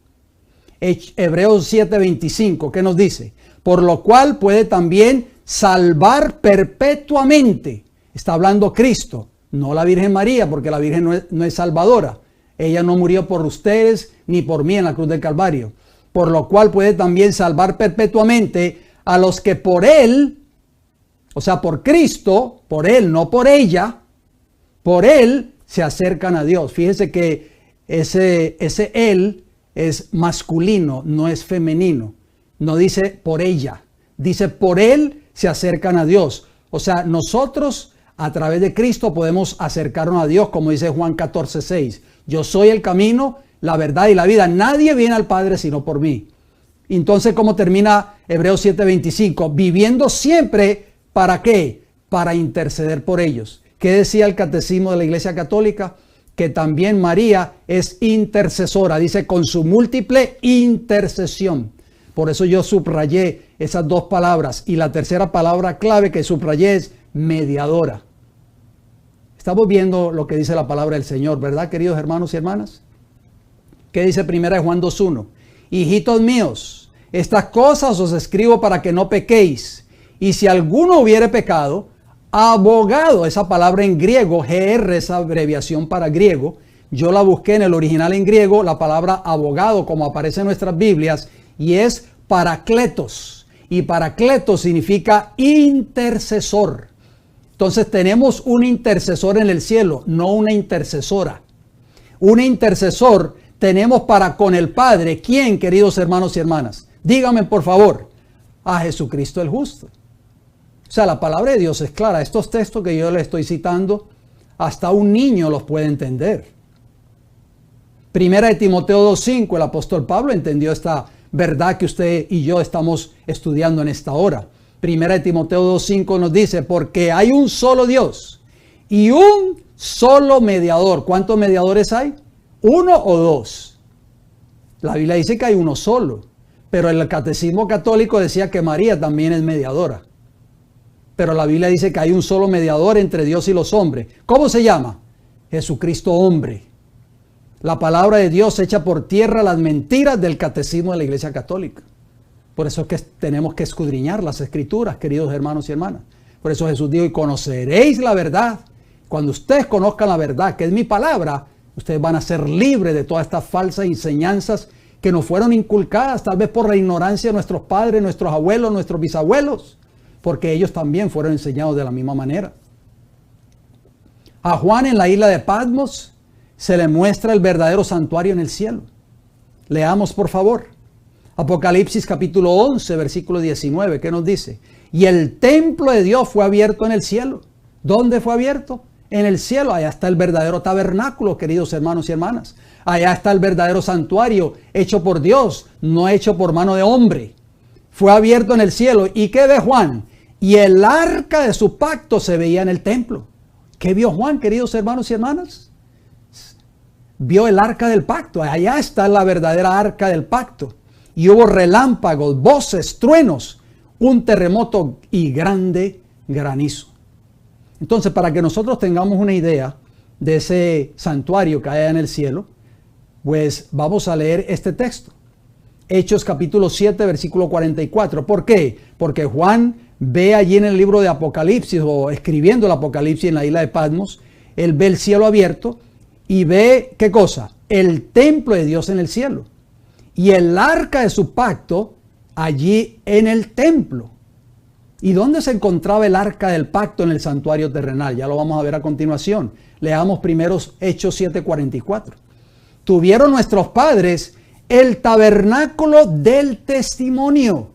Hebreos 7:25, ¿qué nos dice? Por lo cual puede también salvar perpetuamente. Está hablando Cristo, no la Virgen María, porque la Virgen no es salvadora. Ella no murió por ustedes ni por mí en la cruz del Calvario. Por lo cual puede también salvar perpetuamente a los que por Él, o sea, por Cristo, por Él, no por ella, por Él se acercan a Dios. Fíjese que ese Él es masculino, no es femenino. No dice por ella, dice por Él se acercan a Dios. O sea, nosotros a través de Cristo podemos acercarnos a Dios, como dice Juan 14:6. Yo soy el camino, la verdad y la vida. Nadie viene al Padre sino por mí. Entonces, ¿cómo termina Hebreos 7:25? Viviendo siempre, ¿para qué? Para interceder por ellos. ¿Qué decía el catecismo de la Iglesia Católica? Que también María es intercesora. Dice, con su múltiple intercesión. Por eso yo subrayé esas dos palabras. Y la tercera palabra clave que subrayé es mediadora. Estamos viendo lo que dice la palabra del Señor, ¿verdad, queridos hermanos y hermanas? ¿Qué dice 1 Juan 2:1? Hijitos míos, estas cosas os escribo para que no pequéis. Y si alguno hubiere pecado, abogado, esa palabra en griego, GR, esa abreviación para griego, yo la busqué en el original en griego, la palabra abogado, como aparece en nuestras Biblias, y es paracletos. Y paracletos significa intercesor. Entonces tenemos un intercesor en el cielo, no una intercesora. Un intercesor tenemos para con el Padre. ¿Quién, queridos hermanos y hermanas? Díganme por favor, a Jesucristo el justo. O sea, la palabra de Dios es clara. Estos textos que yo le estoy citando, hasta un niño los puede entender. Primera de Timoteo 2:5, el apóstol Pablo entendió esta verdad que usted y yo estamos estudiando en esta hora. Primera de Timoteo 2:5 nos dice, porque hay un solo Dios y un solo mediador. ¿Cuántos mediadores hay? ¿Uno o dos? La Biblia dice que hay uno solo. Pero el catecismo católico decía que María también es mediadora. Pero la Biblia dice que hay un solo mediador entre Dios y los hombres. ¿Cómo se llama? Jesucristo hombre. La palabra de Dios echa por tierra las mentiras del catecismo de la Iglesia Católica. Por eso es que tenemos que escudriñar las Escrituras, queridos hermanos y hermanas. Por eso Jesús dijo, y conoceréis la verdad. Cuando ustedes conozcan la verdad, que es mi palabra, ustedes van a ser libres de todas estas falsas enseñanzas que nos fueron inculcadas, tal vez por la ignorancia de nuestros padres, nuestros abuelos, nuestros bisabuelos, porque ellos también fueron enseñados de la misma manera. A Juan en la isla de Patmos se le muestra el verdadero santuario en el cielo. Leamos, por favor. Apocalipsis capítulo 11, versículo 19, ¿qué nos dice? Y el templo de Dios fue abierto en el cielo. ¿Dónde fue abierto? En el cielo. Allá está el verdadero tabernáculo, queridos hermanos y hermanas. Allá está el verdadero santuario, hecho por Dios, no hecho por mano de hombre. Fue abierto en el cielo. ¿Y qué ve Juan? Y el arca de su pacto se veía en el templo. ¿Qué vio Juan, queridos hermanos y hermanas? Vio el arca del pacto. Allá está la verdadera arca del pacto. Y hubo relámpagos, voces, truenos, un terremoto y grande granizo. Entonces, para que nosotros tengamos una idea de ese santuario que hay en el cielo, pues vamos a leer este texto. Hechos capítulo 7, versículo 44. ¿Por qué? Porque Juan ve allí en el libro de Apocalipsis, o escribiendo el Apocalipsis en la isla de Patmos, él ve el cielo abierto y ve, ¿qué cosa? El templo de Dios en el cielo. Y el arca de su pacto allí en el templo. ¿Y dónde se encontraba el arca del pacto en el santuario terrenal? Ya lo vamos a ver a continuación. Leamos primero Hechos 7:44. Tuvieron nuestros padres el tabernáculo del testimonio.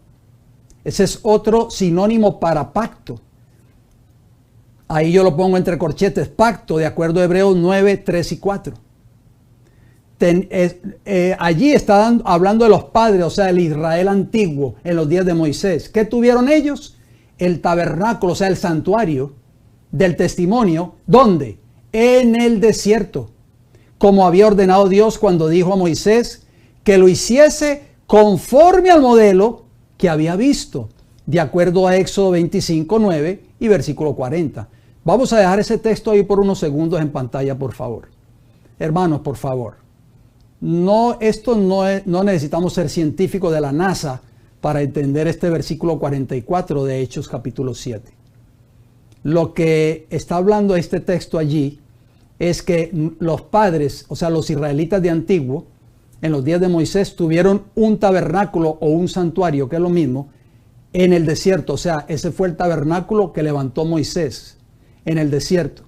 Ese es otro sinónimo para pacto. Ahí yo lo pongo entre corchetes, pacto, de acuerdo a Hebreos 9, 3 y 4. Allí está hablando de los padres, o sea, el Israel antiguo en los días de Moisés. ¿Qué tuvieron ellos? El tabernáculo, o sea, el santuario del testimonio. ¿Dónde? En el desierto. Como había ordenado Dios cuando dijo a Moisés que lo hiciese conforme al modelo que había visto, de acuerdo a Éxodo 25, 9 y versículo 40. Vamos a dejar ese texto ahí por unos segundos en pantalla, por favor. Hermanos, por favor. No necesitamos ser científicos de la NASA para entender este versículo 44 de Hechos capítulo 7. Lo que está hablando este texto allí es que los padres, o sea, los israelitas de antiguo, en los días de Moisés, tuvieron un tabernáculo o un santuario, que es lo mismo, en el desierto. O sea, ese fue el tabernáculo que levantó Moisés en el desierto.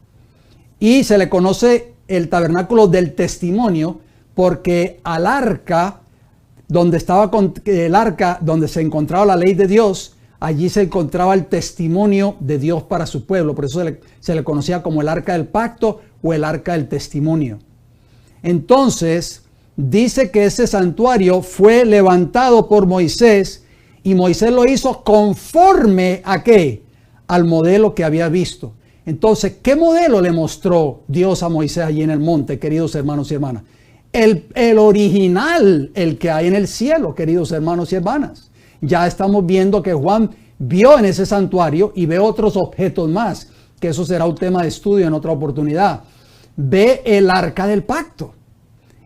Y se le conoce el tabernáculo del testimonio porque al arca, donde se encontraba la ley de Dios, allí se encontraba el testimonio de Dios para su pueblo. Por eso se le conocía como el arca del pacto o el arca del testimonio. Entonces, dice que ese santuario fue levantado por Moisés y Moisés lo hizo conforme ¿a qué? Al modelo que había visto. Entonces, ¿qué modelo le mostró Dios a Moisés allí en el monte, queridos hermanos y hermanas? El original, el que hay en el cielo, queridos hermanos y hermanas. Ya estamos viendo que Juan vio en ese santuario y ve otros objetos más, que eso será un tema de estudio en otra oportunidad. Ve el arca del pacto.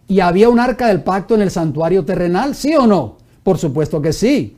¿Y había un arca del pacto en el santuario terrenal? ¿Sí o no? Por supuesto que sí.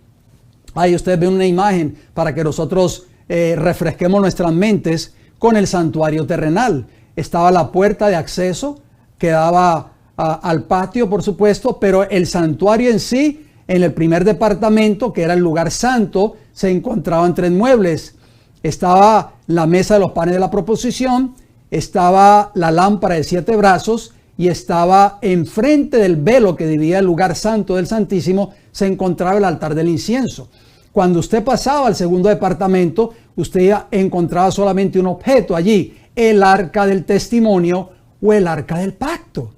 Ahí ustedes ven una imagen para que nosotros refresquemos nuestras mentes con el santuario terrenal. Estaba la puerta de acceso que daba al patio, por supuesto, pero el santuario en sí, en el primer departamento, que era el lugar santo, se encontraban 3 muebles. Estaba la mesa de los panes de la proposición, estaba la lámpara de 7 brazos y estaba enfrente del velo que dividía el lugar santo del Santísimo, se encontraba el altar del incienso. Cuando usted pasaba al segundo departamento, usted encontraba solamente un objeto allí, el arca del testimonio o el arca del pacto.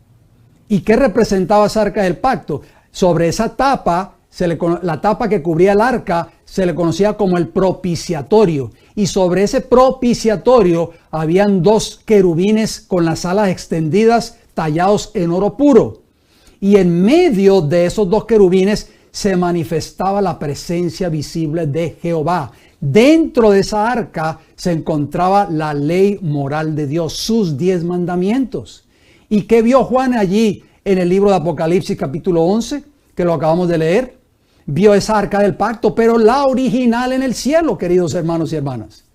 ¿Y qué representaba esa arca del pacto? Sobre esa tapa, la tapa que cubría el arca, se le conocía como el propiciatorio. Y sobre ese propiciatorio habían 2 querubines con las alas extendidas, tallados en oro puro. Y en medio de esos 2 querubines se manifestaba la presencia visible de Jehová. Dentro de esa arca se encontraba la ley moral de Dios, sus 10 mandamientos. ¿Y qué vio Juan allí en el libro de Apocalipsis capítulo 11, que lo acabamos de leer? Vio esa arca del pacto, pero la original en el cielo, queridos hermanos y hermanas.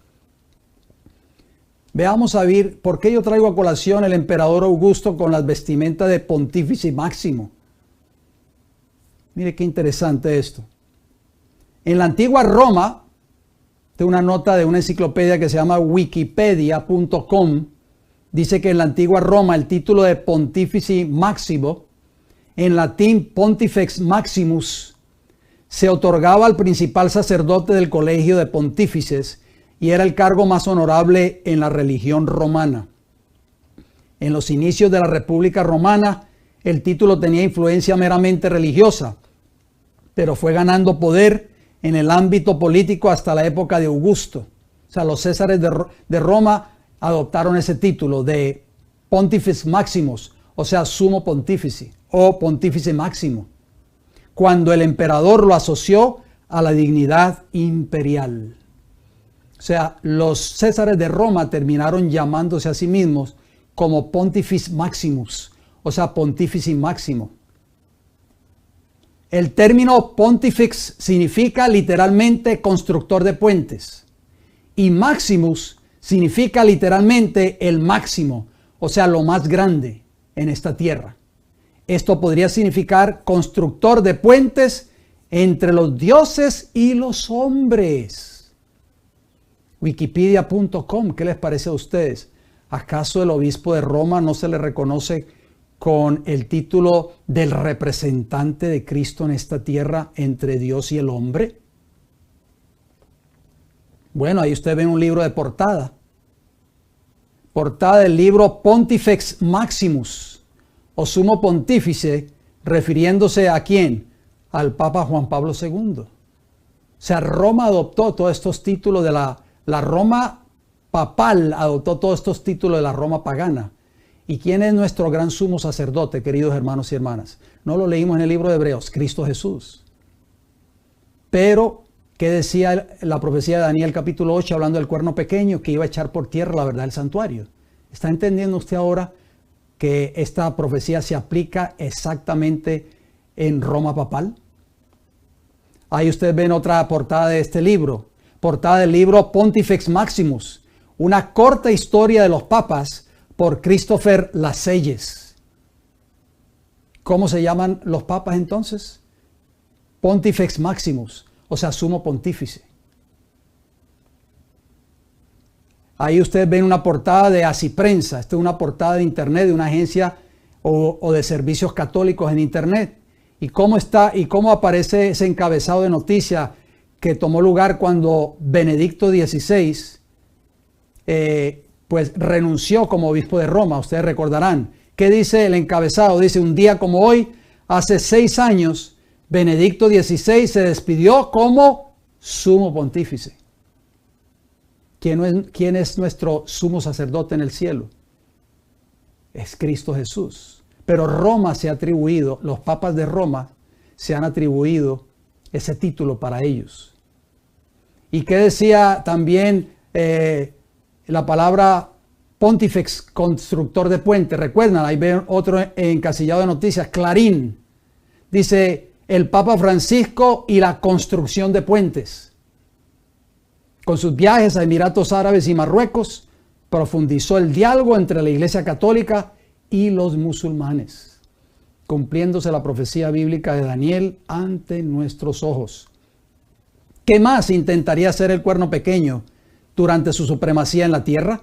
Veamos a ver por qué yo traigo a colación el emperador Augusto con las vestimentas de Pontífice Máximo. Mire qué interesante esto. En la antigua Roma, de una nota de una enciclopedia que se llama wikipedia.com, dice que en la antigua Roma el título de Pontífice Máximo, en latín Pontifex Maximus, se otorgaba al principal sacerdote del colegio de pontífices y era el cargo más honorable en la religión romana. En los inicios de la República Romana, el título tenía influencia meramente religiosa, pero fue ganando poder en el ámbito político hasta la época de Augusto. O sea, los césares de Roma adoptaron ese título de Pontifex Maximus, o sea, sumo pontífice o pontífice máximo, cuando el emperador lo asoció a la dignidad imperial. O sea, los césares de Roma terminaron llamándose a sí mismos como Pontifex Maximus, o sea, pontífice máximo. El término Pontifex significa literalmente constructor de puentes y Maximus significa literalmente el máximo, o sea, lo más grande en esta tierra. Esto podría significar constructor de puentes entre los dioses y los hombres. Wikipedia.com, ¿qué les parece a ustedes? ¿Acaso el obispo de Roma no se le reconoce con el título del representante de Cristo en esta tierra entre Dios y el hombre? Bueno, ahí usted ve un libro de portada. Portada del libro Pontifex Maximus, o sumo pontífice, refiriéndose ¿a quién? Al Papa Juan Pablo II. O sea, Roma adoptó todos estos títulos de la Roma papal, adoptó todos estos títulos de la Roma pagana. ¿Y quién es nuestro gran sumo sacerdote, queridos hermanos y hermanas? No lo leímos en el libro de Hebreos, Cristo Jesús. Pero, ¿qué decía la profecía de Daniel capítulo 8 hablando del cuerno pequeño que iba a echar por tierra la verdad del santuario? ¿Está entendiendo usted ahora que esta profecía se aplica exactamente en Roma papal? Ahí ustedes ven otra portada de este libro, portada del libro Pontifex Maximus, una corta historia de los papas por Christopher Lascelles. ¿Cómo se llaman los papas entonces? Pontifex Maximus, o sea, sumo pontífice. Ahí ustedes ven una portada de Asiprensa. Esta es una portada de internet de una agencia o de servicios católicos en internet. ¿Y cómo está y cómo aparece ese encabezado de noticia que tomó lugar cuando Benedicto XVI pues renunció como obispo de Roma? Ustedes recordarán. ¿Qué dice el encabezado? Dice: un día como hoy, hace 6 años, Benedicto XVI se despidió como sumo pontífice. ¿Quién es nuestro sumo sacerdote en el cielo? Es Cristo Jesús. Pero Roma se ha atribuido, los papas de Roma se han atribuido ese título para ellos. ¿Y qué decía también la palabra Pontifex, constructor de puentes? Recuerdan, ahí ven otro encasillado de noticias, Clarín. Dice: el Papa Francisco y la construcción de puentes. Con sus viajes a Emiratos Árabes y Marruecos, profundizó el diálogo entre la Iglesia Católica y los musulmanes, cumpliéndose la profecía bíblica de Daniel ante nuestros ojos. ¿Qué más intentaría hacer el cuerno pequeño durante su supremacía en la tierra?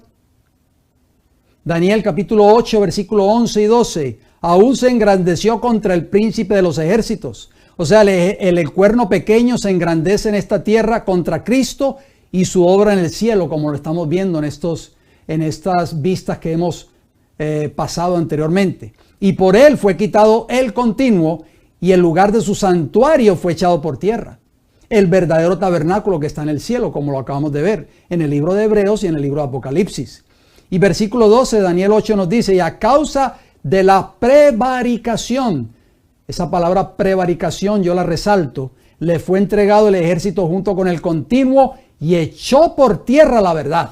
Daniel capítulo 8, versículo 11 y 12. Aún se engrandeció contra el príncipe de los ejércitos. O sea, el cuerno pequeño se engrandece en esta tierra contra Cristo y su obra en el cielo, como lo estamos viendo en estas vistas que hemos pasado anteriormente. Y por él fue quitado el continuo y el lugar de su santuario fue echado por tierra. El verdadero tabernáculo que está en el cielo, como lo acabamos de ver en el libro de Hebreos y en el libro de Apocalipsis. Y versículo 12 de Daniel 8 nos dice: y a causa de la prevaricación esa palabra prevaricación yo la resalto, le fue entregado el ejército junto con el continuo y echó por tierra la verdad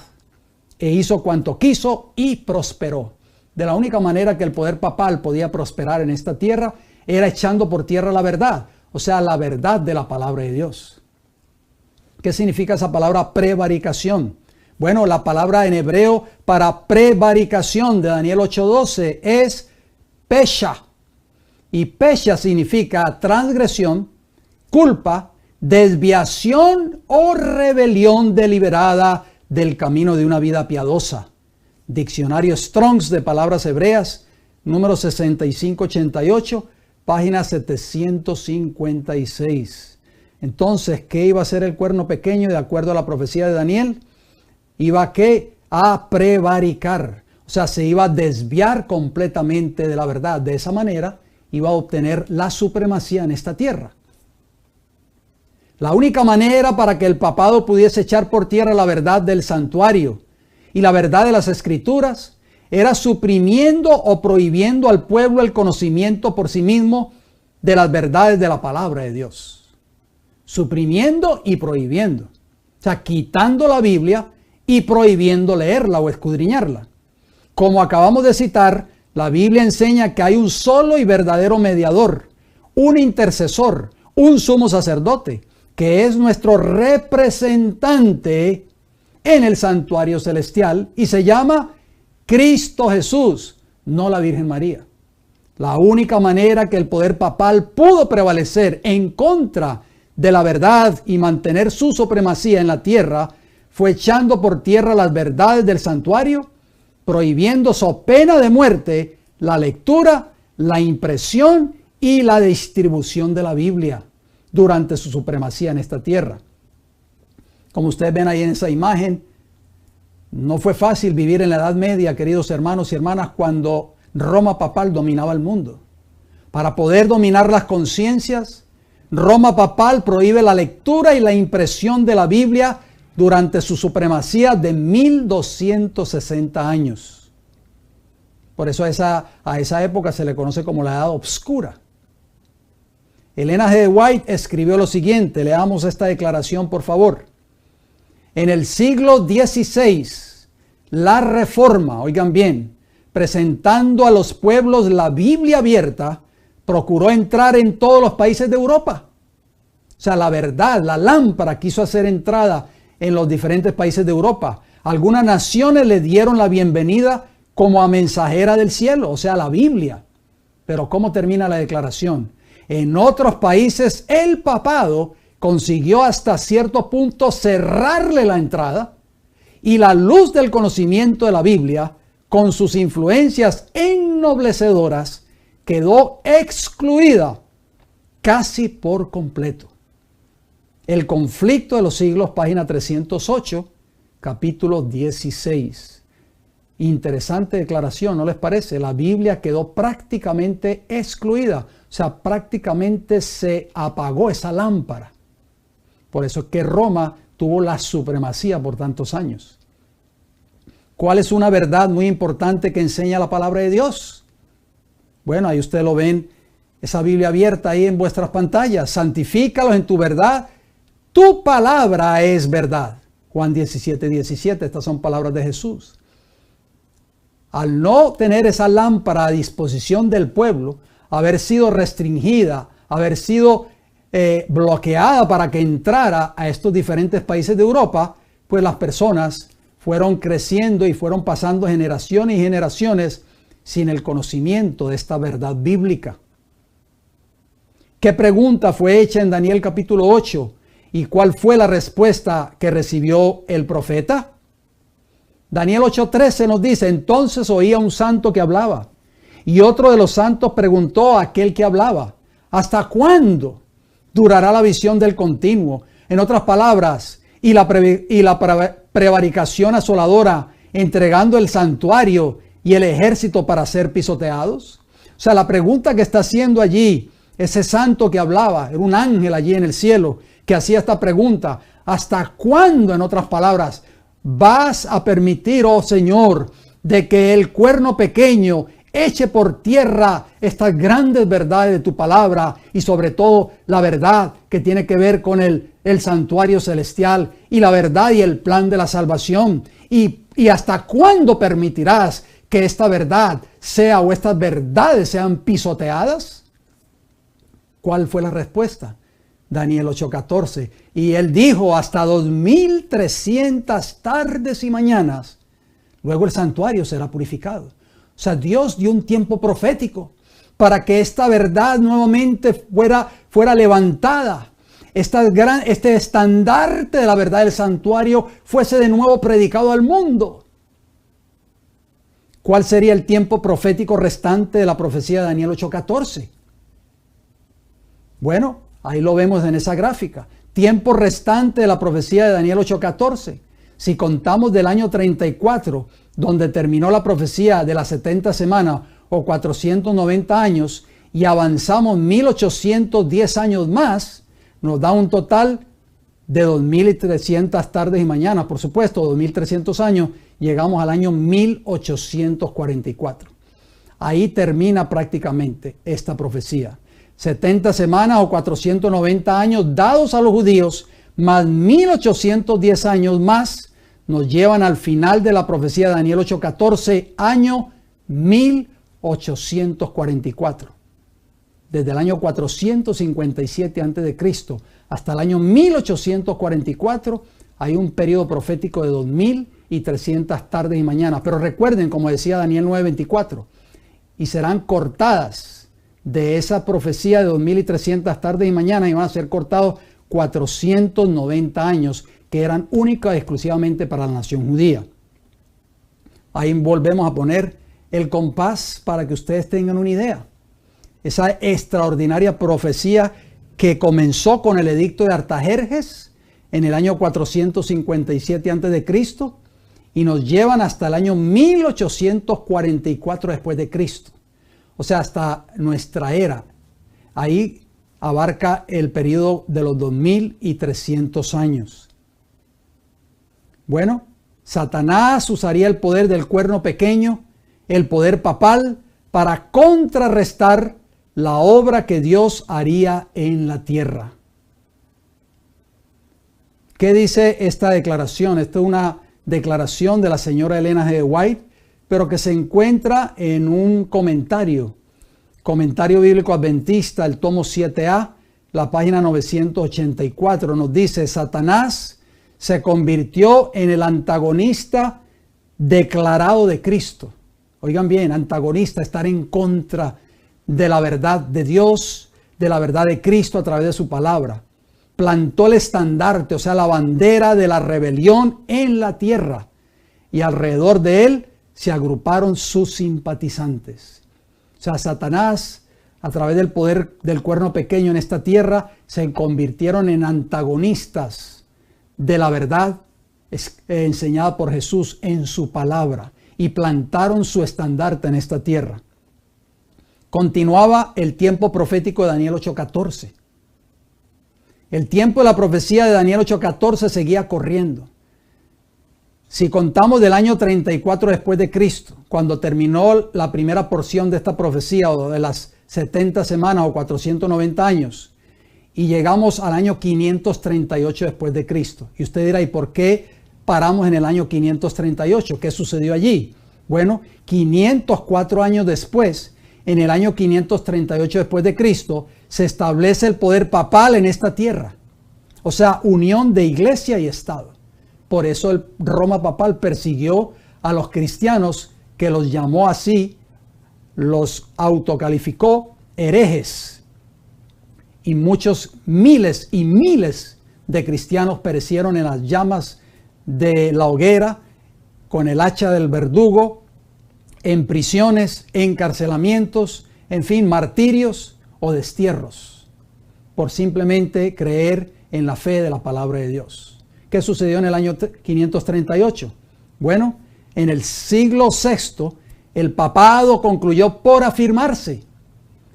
e hizo cuanto quiso y prosperó. De la única manera que el poder papal podía prosperar en esta tierra era echando por tierra la verdad, o sea, la verdad de la palabra de Dios. ¿Qué significa esa palabra prevaricación? Bueno, la palabra en hebreo para prevaricación de Daniel 8:12 es pesha. Y pesha significa transgresión, culpa, desviación o rebelión deliberada del camino de una vida piadosa. Diccionario Strong's de palabras hebreas, número 6588, página 756. Entonces, ¿qué iba a ser el cuerno pequeño de acuerdo a la profecía de Daniel? Iba a prevaricar, o sea, se iba a desviar completamente de la verdad. De esa manera iba a obtener la supremacía en esta tierra. La única manera para que el papado pudiese echar por tierra la verdad del santuario y la verdad de las escrituras era suprimiendo o prohibiendo al pueblo el conocimiento por sí mismo de las verdades de la palabra de Dios. Suprimiendo y prohibiendo. O sea, quitando la Biblia y prohibiendo leerla o escudriñarla. Como acabamos de citar, la Biblia enseña que hay un solo y verdadero mediador, un intercesor, un sumo sacerdote, que es nuestro representante en el santuario celestial y se llama Cristo Jesús, no la Virgen María. La única manera que el poder papal pudo prevalecer en contra de la verdad y mantener su supremacía en la tierra fue echando por tierra las verdades del santuario, prohibiendo so pena de muerte la lectura, la impresión y la distribución de la Biblia durante su supremacía en esta tierra. Como ustedes ven ahí en esa imagen, no fue fácil vivir en la Edad Media, queridos hermanos y hermanas, cuando Roma papal dominaba el mundo. Para poder dominar las conciencias, Roma papal prohíbe la lectura y la impresión de la Biblia durante su supremacía de 1260 años. Por eso a esa época se le conoce como la Edad Obscura. Elena G. White escribió lo siguiente, leamos esta declaración por favor. En el siglo XVI, la Reforma, oigan bien, presentando a los pueblos la Biblia abierta, procuró entrar en todos los países de Europa. O sea, la verdad, la lámpara quiso hacer entrada en los diferentes países de Europa. Algunas naciones le dieron la bienvenida como a mensajera del cielo, o sea, la Biblia. Pero ¿cómo termina la declaración? En otros países el papado consiguió hasta cierto punto cerrarle la entrada y la luz del conocimiento de la Biblia, con sus influencias ennoblecedoras, quedó excluida casi por completo. El conflicto de los siglos, página 308, capítulo 16. Interesante declaración, ¿no les parece? La Biblia quedó prácticamente excluida, o sea, prácticamente se apagó esa lámpara. Por eso es que Roma tuvo la supremacía por tantos años. ¿Cuál es una verdad muy importante que enseña la palabra de Dios? Bueno, ahí ustedes lo ven, esa Biblia abierta ahí en vuestras pantallas. Santifícalos en tu verdad, tu palabra es verdad. Juan 17:17, estas son palabras de Jesús. Al no tener esa lámpara a disposición del pueblo, haber sido restringida, haber sido bloqueada para que entrara a estos diferentes países de Europa, pues las personas fueron creciendo y fueron pasando generaciones y generaciones sin el conocimiento de esta verdad bíblica. ¿Qué pregunta fue hecha en Daniel capítulo 8? ¿Y cuál fue la respuesta que recibió el profeta? Daniel 8:13 nos dice, entonces oía un santo que hablaba, y otro de los santos preguntó a aquel que hablaba, ¿hasta cuándo durará la visión del continuo? En otras palabras, y la prevaricación asoladora, entregando el santuario y el ejército para ser pisoteados. O sea, la pregunta que está haciendo allí ese santo que hablaba, era un ángel allí en el cielo que hacía esta pregunta, ¿hasta cuándo, en otras palabras, vas a permitir, oh Señor, de que el cuerno pequeño eche por tierra estas grandes verdades de tu palabra y sobre todo la verdad que tiene que ver con el santuario celestial y la verdad y el plan de la salvación. ¿Y hasta cuándo permitirás que esta verdad sea o estas verdades sean pisoteadas? ¿Cuál fue la respuesta? Daniel 8:14. Y él dijo: hasta 2300 tardes y mañanas. Luego el santuario será purificado. O sea, Dios dio un tiempo profético para que esta verdad nuevamente fuera levantada. Este estandarte de la verdad del santuario fuese de nuevo predicado al mundo. ¿Cuál sería el tiempo profético restante de la profecía de Daniel 8:14? Bueno, ahí lo vemos en esa gráfica. Tiempo restante de la profecía de Daniel 8:14. Si contamos del año 34, donde terminó la profecía de las 70 semanas o 490 años, y avanzamos 1810 años más, nos da un total de 2300 tardes y mañanas, por supuesto, 2300 años, llegamos al año 1844. Ahí termina prácticamente esta profecía. 70 semanas o 490 años dados a los judíos, más 1810 años más, nos llevan al final de la profecía de Daniel 8:14, año 1844. Desde el año 457 a.C. hasta el año 1844 hay un periodo profético de 2300 tardes y mañanas. Pero recuerden, como decía Daniel 9:24, y serán cortadas de esa profecía de 2300 tardes y mañanas, y van a ser cortados 490 años que eran únicas y exclusivamente para la nación judía. Ahí volvemos a poner el compás para que ustedes tengan una idea. Esa extraordinaria profecía que comenzó con el edicto de Artajerjes en el año 457 a.C. y nos llevan hasta el año 1844 después de Cristo. O sea, hasta nuestra era. Ahí abarca el periodo de los 2300 años. Bueno, Satanás usaría el poder del cuerno pequeño, el poder papal, para contrarrestar la obra que Dios haría en la tierra. ¿Qué dice esta declaración? Esta es una declaración de la señora Elena G. White, pero que se encuentra en un comentario bíblico adventista, el tomo 7A, la página 984. Nos dice: Satanás se convirtió en el antagonista declarado de Cristo. Oigan bien, antagonista, estar en contra de la verdad de Dios, de la verdad de Cristo a través de su palabra. Plantó el estandarte, o sea, la bandera de la rebelión en la tierra, y alrededor de él se agruparon sus simpatizantes. O sea, Satanás, a través del poder del cuerno pequeño en esta tierra, se convirtieron en antagonistas de la verdad enseñada por Jesús en su palabra, y plantaron su estandarte en esta tierra. Continuaba el tiempo profético de Daniel 8:14. El tiempo de la profecía de Daniel 8:14 seguía corriendo. Si contamos del año 34 después de Cristo, cuando terminó la primera porción de esta profecía, o de las 70 semanas o 490 años, y llegamos al año 538 después de Cristo. Y usted dirá: ¿y por qué paramos en el año 538? ¿Qué sucedió allí? Bueno, 504 años después, en el año 538 después de Cristo, se establece el poder papal en esta tierra. O sea, unión de iglesia y Estado. Por eso el Roma papal persiguió a los cristianos, que los llamó así, los autocalificó herejes. Y muchos miles y miles de cristianos perecieron en las llamas de la hoguera, con el hacha del verdugo, en prisiones, encarcelamientos, en fin, martirios o destierros, por simplemente creer en la fe de la palabra de Dios. ¿Qué sucedió en el año 538? Bueno, en el siglo VI, el papado concluyó por afirmarse.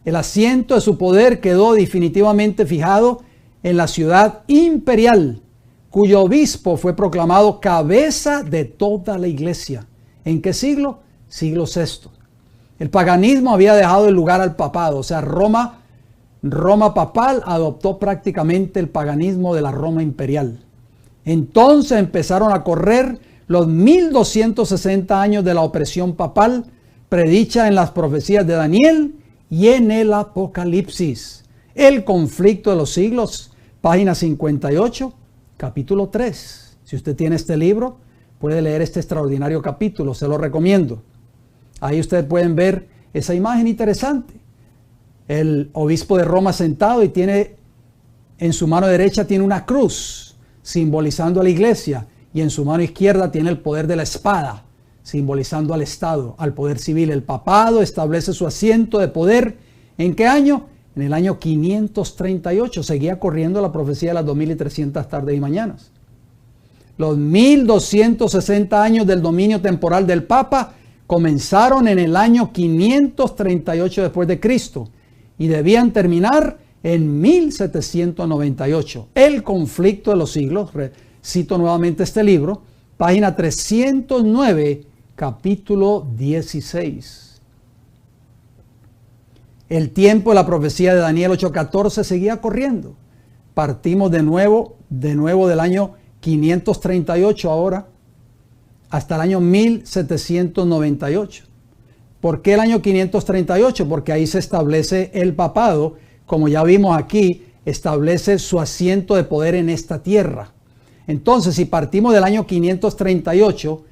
El asiento de su poder quedó definitivamente fijado en la ciudad imperial, cuyo obispo fue proclamado cabeza de toda la iglesia. ¿En qué siglo? Siglo VI. El paganismo había dejado el lugar al papado, o sea, Roma papal adoptó prácticamente el paganismo de la Roma imperial. Entonces empezaron a correr los 1260 años de la opresión papal, predicha en las profecías de Daniel y en el Apocalipsis. El conflicto de los siglos, página 58, capítulo 3. Si usted tiene este libro, puede leer este extraordinario capítulo, se lo recomiendo. Ahí ustedes pueden ver esa imagen interesante. El obispo de Roma sentado y tiene en su mano derecha tiene una cruz, simbolizando a la iglesia, y en su mano izquierda tiene el poder de la espada, simbolizando al Estado, al poder civil. El papado establece su asiento de poder. ¿En qué año? En el año 538. Seguía corriendo la profecía de las 2300 tardes y mañanas. Los 1260 años del dominio temporal del Papa comenzaron en el año 538 después de Cristo y debían terminar en 1798. El conflicto de los siglos. Cito nuevamente este libro, página 309, capítulo 16. El tiempo de la profecía de Daniel 8:14 seguía corriendo. Partimos de nuevo del año 538 ahora hasta el año 1798. ¿Por qué el año 538? Porque ahí se establece el papado, como ya vimos aquí, establece su asiento de poder en esta tierra. Entonces, si partimos del año 538,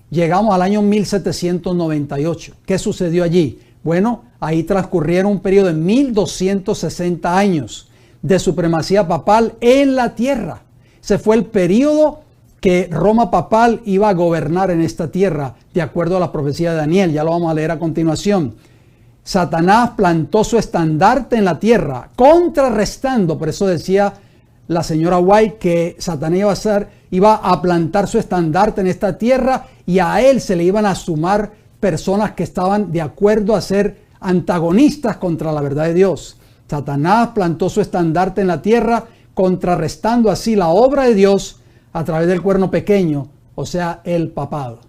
llegamos al año 1798. ¿Qué sucedió allí? Bueno, ahí transcurrieron un periodo de 1260 años de supremacía papal en la tierra. Ese fue el periodo que Roma papal iba a gobernar en esta tierra, de acuerdo a la profecía de Daniel. Ya lo vamos a leer a continuación. Satanás plantó su estandarte en la tierra, contrarrestando, por eso decía la señora White que Satanás iba a plantar su estandarte en esta tierra y a él se le iban a sumar personas que estaban de acuerdo a ser antagonistas contra la verdad de Dios. Satanás plantó su estandarte en la tierra, contrarrestando así la obra de Dios a través del cuerno pequeño, o sea, el papado.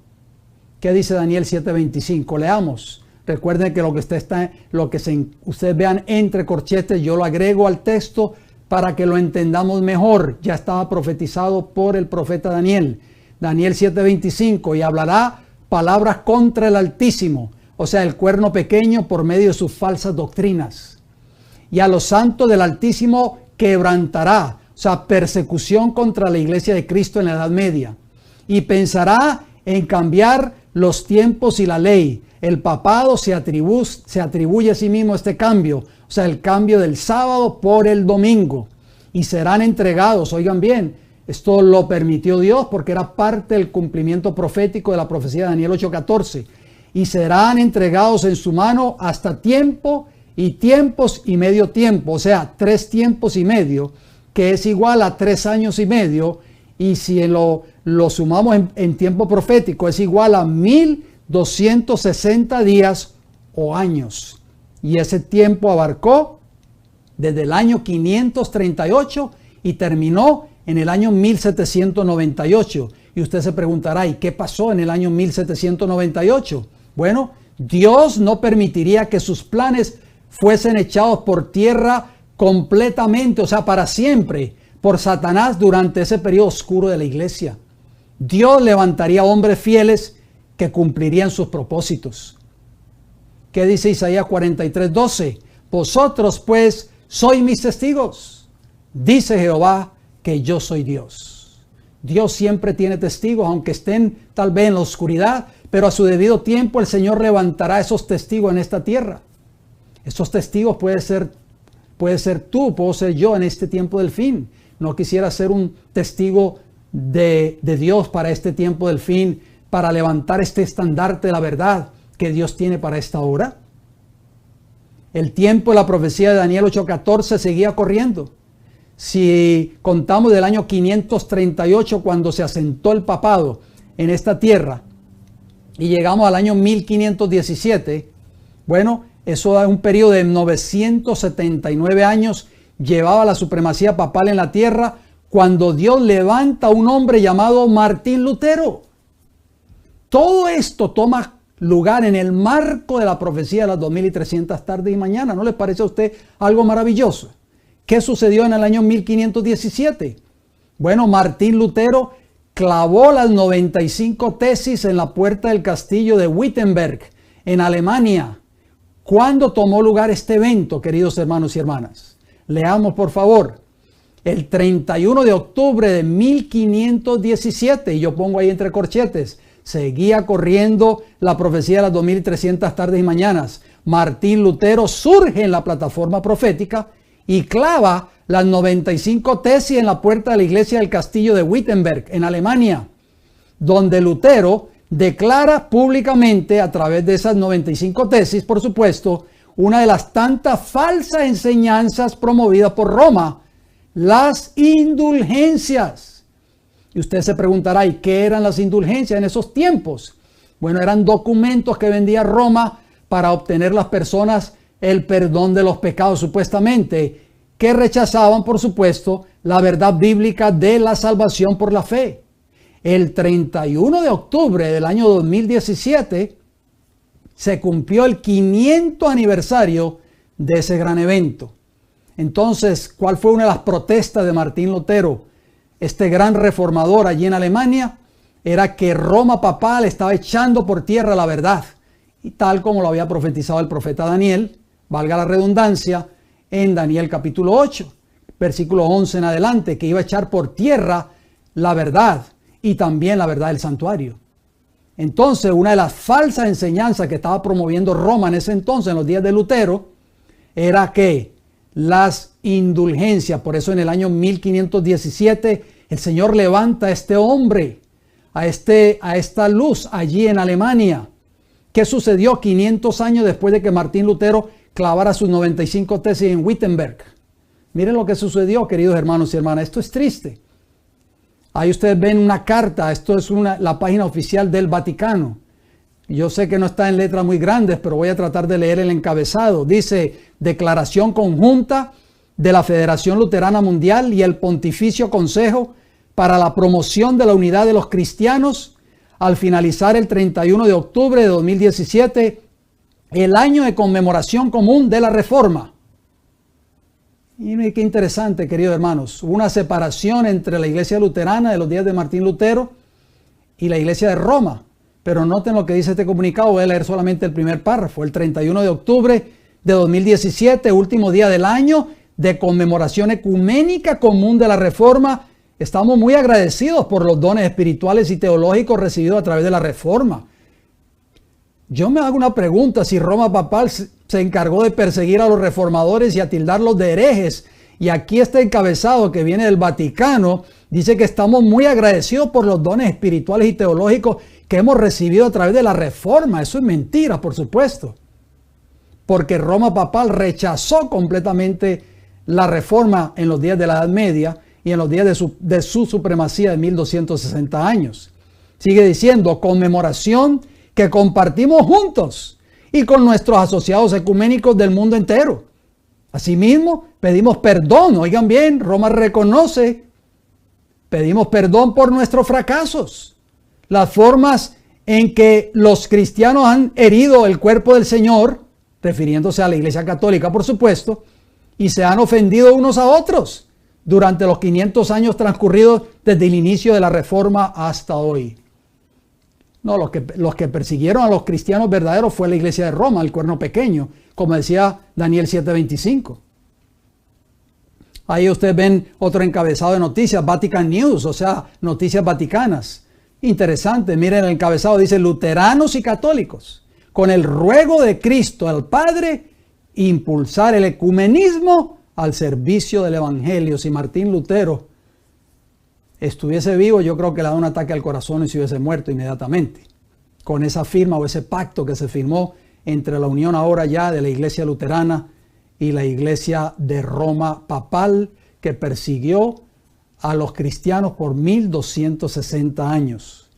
¿Qué dice Daniel 7:25? Leamos. Recuerden que ustedes vean entre corchetes, yo lo agrego al texto para que lo entendamos mejor. Ya estaba profetizado por el profeta Daniel. Daniel 7:25, y hablará palabras contra el Altísimo, o sea, el cuerno pequeño, por medio de sus falsas doctrinas. Y a los santos del Altísimo quebrantará, o sea, persecución contra la iglesia de Cristo en la Edad Media. Y pensará en cambiar los tiempos y la ley. El papado se atribuye a sí mismo este cambio, o sea, el cambio del sábado por el domingo. Y serán entregados, oigan bien, esto lo permitió Dios porque era parte del cumplimiento profético de la profecía de Daniel 8:14. Y serán entregados en su mano hasta tiempo y tiempos y medio tiempo, o sea, 3 tiempos y medio, que es igual a 3 años y medio. Y si lo sumamos en tiempo profético, es igual a 1260 días o años. Y ese tiempo abarcó desde el año 538 y terminó en el año 1798. Y usted se preguntará, ¿y qué pasó en el año 1798? Bueno, Dios no permitiría que sus planes fuesen echados por tierra completamente, o sea, para siempre, por Satanás durante ese periodo oscuro de la iglesia. Dios levantaría hombres fieles que cumplirían sus propósitos. ¿Qué dice Isaías 43:12? Vosotros pues sois mis testigos, dice Jehová, que yo soy Dios. Dios siempre tiene testigos, aunque estén tal vez en la oscuridad, pero a su debido tiempo el Señor levantará esos testigos en esta tierra. Esos testigos puede ser tú, puedo ser yo en este tiempo del fin. No quisiera ser un testigo de Dios para este tiempo del fin, para levantar este estandarte de la verdad que Dios tiene para esta hora. El tiempo de la profecía de Daniel 8:14 seguía corriendo. Si contamos del año 538, cuando se asentó el papado en esta tierra, y llegamos al año 1517, bueno, eso da un periodo de 979 años, llevaba la supremacía papal en la tierra, cuando Dios levanta a un hombre llamado Martín Lutero. Todo esto toma lugar en el marco de la profecía de las 2300 tardes y mañanas. ¿No les parece a usted algo maravilloso? ¿Qué sucedió en el año 1517? Bueno, Martín Lutero clavó las 95 tesis en la puerta del castillo de Wittenberg, en Alemania. ¿Cuándo tomó lugar este evento, queridos hermanos y hermanas? Leamos, por favor. El 31 de octubre de 1517, y yo pongo ahí entre corchetes, seguía corriendo la profecía de las 2300 tardes y mañanas. Martín Lutero surge en la plataforma profética y clava las 95 tesis en la puerta de la iglesia del castillo de Wittenberg, en Alemania, donde Lutero declara públicamente, a través de esas 95 tesis, por supuesto, una de las tantas falsas enseñanzas promovidas por Roma, las indulgencias. Y usted se preguntará, ¿y qué eran las indulgencias en esos tiempos? Bueno, eran documentos que vendía Roma para obtener las personas el perdón de los pecados, supuestamente, que rechazaban, por supuesto, la verdad bíblica de la salvación por la fe. El 31 de octubre del año 2017 se cumplió el 500 aniversario de ese gran evento. Entonces, ¿cuál fue una de las protestas de Martín Lutero, este gran reformador allí en Alemania? Era que Roma papal estaba echando por tierra la verdad. Y tal como lo había profetizado el profeta Daniel, valga la redundancia, en Daniel capítulo 8, versículo 11 en adelante, que iba a echar por tierra la verdad y también la verdad del santuario. Entonces, una de las falsas enseñanzas que estaba promoviendo Roma en ese entonces, en los días de Lutero, era que las indulgencias, por eso en el año 1517, el Señor levanta a este hombre, a esta luz allí en Alemania. ¿Qué sucedió 500 años después de que Martín Lutero clavara sus 95 tesis en Wittenberg? Miren lo que sucedió, queridos hermanos y hermanas. Esto es triste. Ahí ustedes ven una carta, esto es la página oficial del Vaticano. Yo sé que no está en letras muy grandes, pero voy a tratar de leer el encabezado. Dice: Declaración conjunta de la Federación Luterana Mundial y el Pontificio Consejo para la promoción de la unidad de los cristianos al finalizar el 31 de octubre de 2017, el año de conmemoración común de la Reforma. Y miren qué interesante, queridos hermanos. Hubo una separación entre la iglesia luterana de los días de Martín Lutero y la iglesia de Roma. Pero noten lo que dice este comunicado. Voy a leer solamente el primer párrafo. El 31 de octubre de 2017, último día del año de conmemoración ecuménica común de la Reforma. Estamos muy agradecidos por los dones espirituales y teológicos recibidos a través de la Reforma. Yo me hago una pregunta: si Roma papal se encargó de perseguir a los reformadores y a tildarlos de herejes, y aquí este encabezado que viene del Vaticano dice que estamos muy agradecidos por los dones espirituales y teológicos que hemos recibido a través de la Reforma. Eso es mentira, por supuesto, porque Roma papal rechazó completamente la Reforma en los días de la Edad Media y en los días de su supremacía de 1260 años. Sigue diciendo: conmemoración que compartimos juntos y con nuestros asociados ecuménicos del mundo entero. Asimismo, pedimos perdón. Oigan bien, Roma reconoce, pedimos perdón por nuestros fracasos, las formas en que los cristianos han herido el cuerpo del Señor, refiriéndose a la Iglesia Católica, por supuesto, y se han ofendido unos a otros durante los 500 años transcurridos desde el inicio de la Reforma hasta hoy. No, los que persiguieron a los cristianos verdaderos fue la iglesia de Roma, el cuerno pequeño, como decía Daniel 7:25. Ahí ustedes ven otro encabezado de noticias, Vatican News, o sea, noticias vaticanas. Interesante, miren el encabezado, dice: luteranos y católicos, con el ruego de Cristo al Padre, impulsar el ecumenismo al servicio del Evangelio. Si Martín Lutero estuviese vivo, yo creo que le da un ataque al corazón y se hubiese muerto inmediatamente, con esa firma o ese pacto que se firmó entre la unión ahora ya de la iglesia luterana y la iglesia de Roma papal, que persiguió a los cristianos por 1260 años.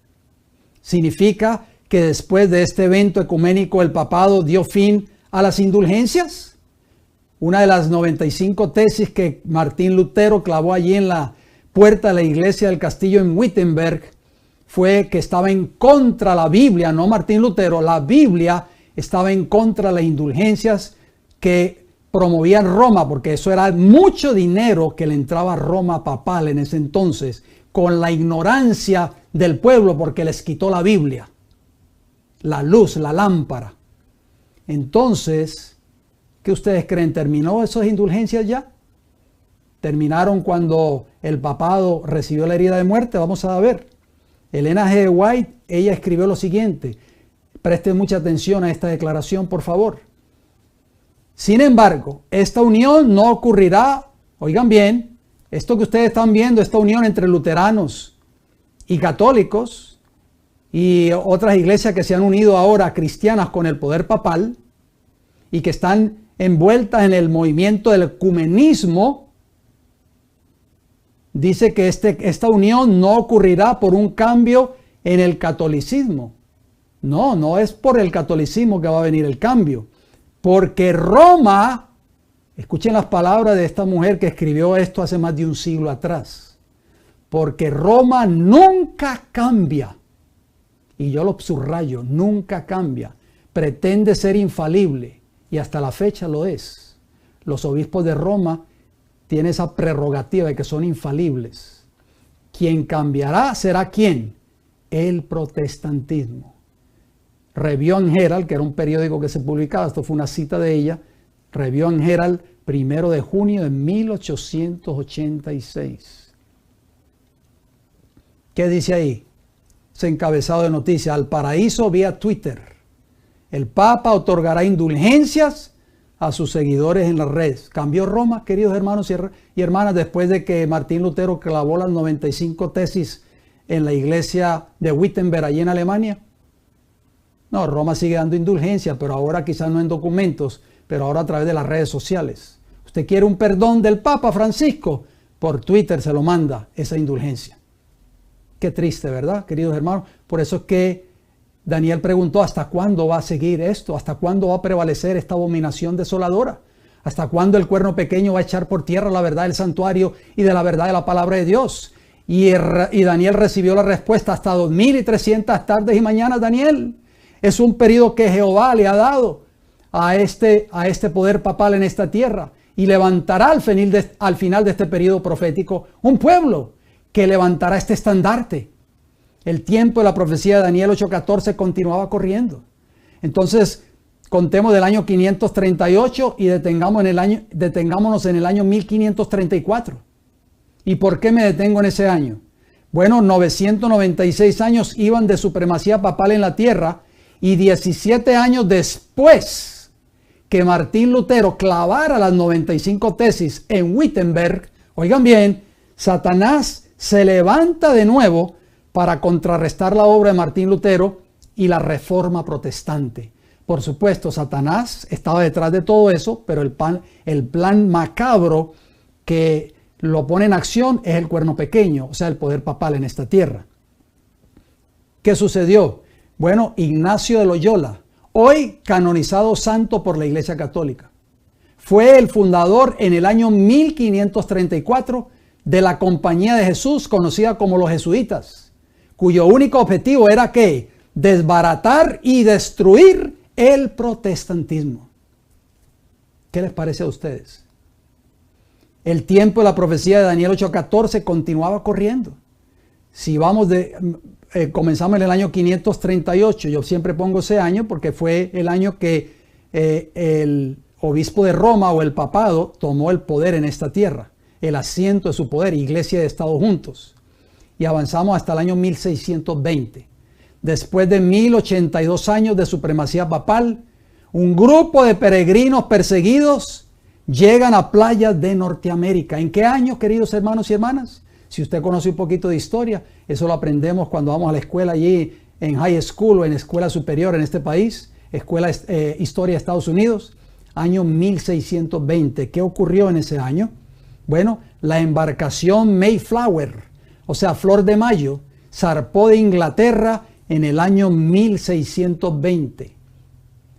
Significa que después de este evento ecuménico el papado dio fin a las indulgencias. Una de las 95 tesis que Martín Lutero clavó allí en la puerta de la iglesia del castillo en Wittenberg fue que estaba en contra de la Biblia, no Martín Lutero. La Biblia estaba en contra de las indulgencias que promovían Roma, porque eso era mucho dinero que le entraba a Roma papal en ese entonces, con la ignorancia del pueblo, porque les quitó la Biblia, la luz, la lámpara. Entonces, ¿qué ustedes creen? ¿Terminó esas indulgencias ya? ¿Terminaron cuando el papado recibió la herida de muerte? Vamos a ver. Elena G. White, ella escribió lo siguiente. Presten mucha atención a esta declaración, por favor. Sin embargo, esta unión no ocurrirá, oigan bien, esto que ustedes están viendo, esta unión entre luteranos y católicos y otras iglesias que se han unido ahora cristianas con el poder papal y que están envueltas en el movimiento del ecumenismo, dice que esta unión no ocurrirá por un cambio en el catolicismo. No es por el catolicismo que va a venir el cambio. Porque Roma, escuchen las palabras de esta mujer que escribió esto hace más de un siglo atrás. Porque Roma nunca cambia. Y yo lo subrayo, nunca cambia. Pretende ser infalible. Y hasta la fecha lo es. Los obispos de Roma tienen esa prerrogativa de que son infalibles. Quien cambiará será ¿quién? El protestantismo. Review and Herald, que era un periódico que se publicaba, esto fue una cita de ella, Review and Herald, 1 de junio de 1886. ¿Qué dice ahí? Ese encabezado de noticias: al paraíso vía Twitter. El Papa otorgará indulgencias a sus seguidores en las redes. ¿Cambió Roma, queridos hermanos y hermanas, después de que Martín Lutero clavó las 95 tesis en la iglesia de Wittenberg, allí en Alemania? No, Roma sigue dando indulgencia, pero ahora quizás no en documentos, pero ahora a través de las redes sociales. Usted quiere un perdón del Papa Francisco, por Twitter se lo manda esa indulgencia. Qué triste, ¿verdad, queridos hermanos? Por eso es que Daniel preguntó: ¿hasta cuándo va a seguir esto? ¿Hasta cuándo va a prevalecer esta abominación desoladora? ¿Hasta cuándo el cuerno pequeño va a echar por tierra la verdad del santuario y de la verdad de la palabra de Dios? Y Daniel recibió la respuesta: hasta 2300 tardes y mañanas, Daniel. Es un periodo que Jehová le ha dado a este poder papal en esta tierra, y levantará al final de este periodo profético un pueblo que levantará este estandarte. El tiempo de la profecía de Daniel 8:14 continuaba corriendo. Entonces, contemos del año 538 y detengámonos en el año 1534. ¿Y por qué me detengo en ese año? Bueno, 996 años iban de supremacía papal en la tierra, y 17 años después que Martín Lutero clavara las 95 tesis en Wittenberg, oigan bien, Satanás se levanta de nuevo para contrarrestar la obra de Martín Lutero y la reforma protestante. Por supuesto, Satanás estaba detrás de todo eso, pero el plan macabro que lo pone en acción es el cuerno pequeño, o sea, el poder papal en esta tierra. ¿Qué sucedió? Bueno, Ignacio de Loyola, hoy canonizado santo por la Iglesia Católica, fue el fundador en el año 1534 de la Compañía de Jesús, conocida como los jesuitas, cuyo único objetivo era ¿qué? Desbaratar y destruir el protestantismo. ¿Qué les parece a ustedes? El tiempo de la profecía de Daniel 8:14 continuaba corriendo. Si vamos comenzamos en el año 538, yo siempre pongo ese año porque fue el año que el obispo de Roma o el papado tomó el poder en esta tierra, el asiento de su poder, iglesia de Estado juntos. Y avanzamos hasta el año 1620. Después de 1082 años de supremacía papal, un grupo de peregrinos perseguidos llegan a playas de Norteamérica. ¿En qué año, queridos hermanos y hermanas? Si usted conoce un poquito de historia, eso lo aprendemos cuando vamos a la escuela allí en high school o en escuela superior en este país, escuela historia de Estados Unidos, año 1620. ¿Qué ocurrió en ese año? Bueno, la embarcación Mayflower, o sea, Flor de Mayo, zarpó de Inglaterra en el año 1620,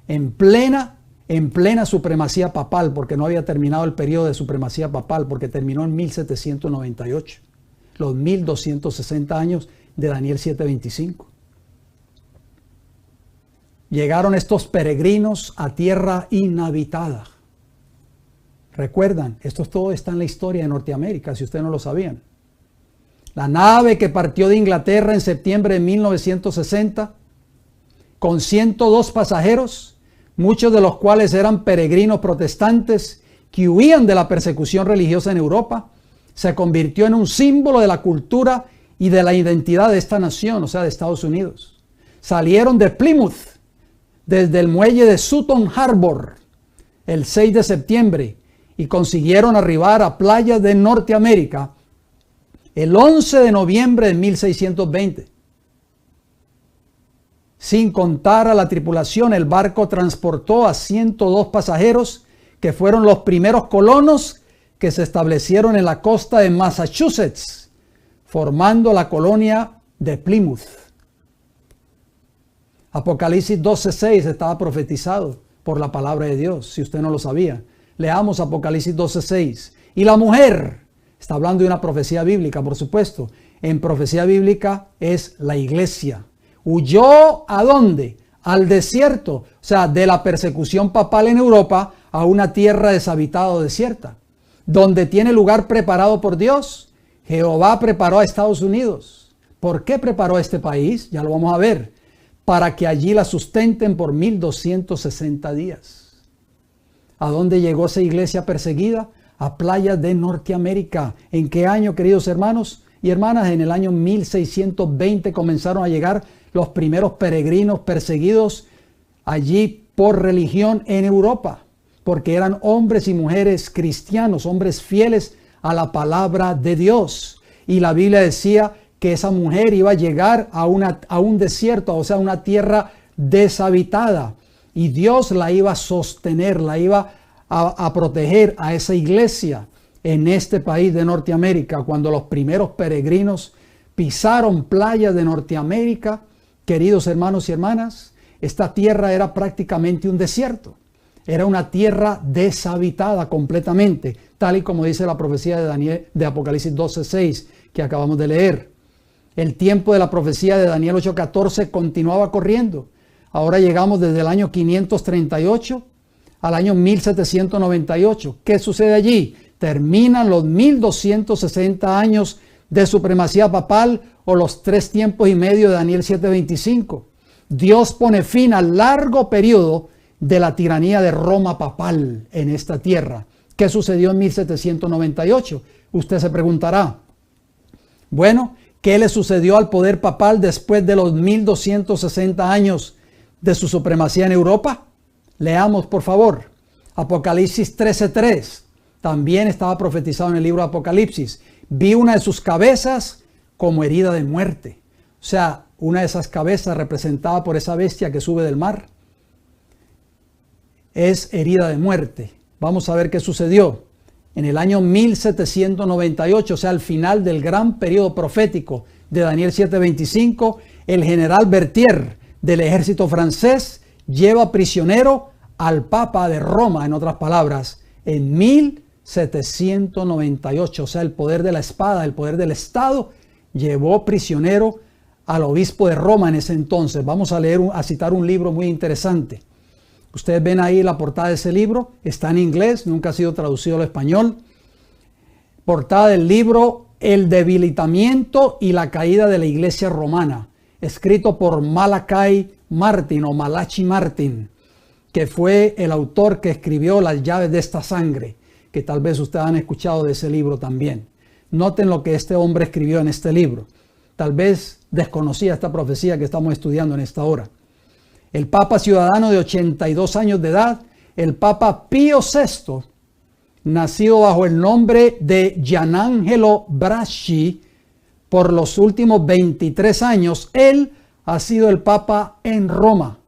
en plena supremacía papal, porque no había terminado el periodo de supremacía papal, porque terminó en 1798. Los 1260 años de Daniel 7:25. Llegaron estos peregrinos a tierra inhabitada. Recuerdan, esto todo está en la historia de Norteamérica, si ustedes no lo sabían. La nave que partió de Inglaterra en septiembre de 1960, con 102 pasajeros, muchos de los cuales eran peregrinos protestantes que huían de la persecución religiosa en Europa, se convirtió en un símbolo de la cultura y de la identidad de esta nación, o sea, de Estados Unidos. Salieron de Plymouth, desde el muelle de Sutton Harbor, el 6 de septiembre, y consiguieron arribar a playas de Norteamérica el 11 de noviembre de 1620. Sin contar a la tripulación, el barco transportó a 102 pasajeros que fueron los primeros colonos que se establecieron en la costa de Massachusetts, formando la colonia de Plymouth. Apocalipsis 12:6 estaba profetizado por la palabra de Dios, si usted no lo sabía. Leamos Apocalipsis 12:6. Y la mujer, está hablando de una profecía bíblica, por supuesto. En profecía bíblica es la iglesia. Huyó ¿a dónde? Al desierto, o sea, de la persecución papal en Europa a una tierra deshabitada o desierta, donde tiene lugar preparado por Dios. Jehová preparó a Estados Unidos. ¿Por qué preparó a este país? Ya lo vamos a ver. Para que allí la sustenten por 1260 días. ¿A dónde llegó esa iglesia perseguida? A playas de Norteamérica. ¿En qué año, queridos hermanos y hermanas? En el año 1620 comenzaron a llegar los primeros peregrinos perseguidos allí por religión en Europa, porque eran hombres y mujeres cristianos, hombres fieles a la palabra de Dios. Y la Biblia decía que esa mujer iba a llegar a un desierto, o sea, una tierra deshabitada. Y Dios la iba a sostener, la iba a proteger a esa iglesia en este país de Norteamérica. Cuando los primeros peregrinos pisaron playas de Norteamérica, queridos hermanos y hermanas, esta tierra era prácticamente un desierto. Era una tierra deshabitada completamente, tal y como dice la profecía de Apocalipsis 12:6 que acabamos de leer. El tiempo de la profecía de Daniel 8:14 continuaba corriendo. Ahora llegamos desde el año 538 al año 1798. ¿Qué sucede allí? Terminan los 1260 años de supremacía papal o los 3 tiempos y medio de Daniel 7:25. Dios pone fin al largo periodo de la tiranía de Roma papal en esta tierra. ¿Qué sucedió en 1798? Usted se preguntará. Bueno, ¿qué le sucedió al poder papal después de los 1260 años de su supremacía en Europa? Leamos, por favor. Apocalipsis 13:3. También estaba profetizado en el libro de Apocalipsis. Vi una de sus cabezas como herida de muerte. O sea, una de esas cabezas representada por esa bestia que sube del mar es herida de muerte. Vamos a ver qué sucedió. En el año 1798, o sea, al final del gran periodo profético de Daniel 7:25, el general Berthier del ejército francés lleva prisionero al Papa de Roma, en otras palabras, en 1798. O sea, el poder de la espada, el poder del Estado, llevó prisionero al obispo de Roma en ese entonces. Vamos a citar un libro muy interesante. Ustedes ven ahí la portada de ese libro, está en inglés, nunca ha sido traducido al español. Portada del libro El debilitamiento y la caída de la iglesia romana, escrito por Malachi Martin, que fue el autor que escribió Las llaves de esta sangre, que tal vez ustedes han escuchado de ese libro también. Noten lo que este hombre escribió en este libro. Tal vez desconocía esta profecía que estamos estudiando en esta hora. El Papa ciudadano de 82 años de edad, el Papa Pío VI, nacido bajo el nombre de Gianangelo Braschi, por los últimos 23 años, él ha sido el Papa en Roma.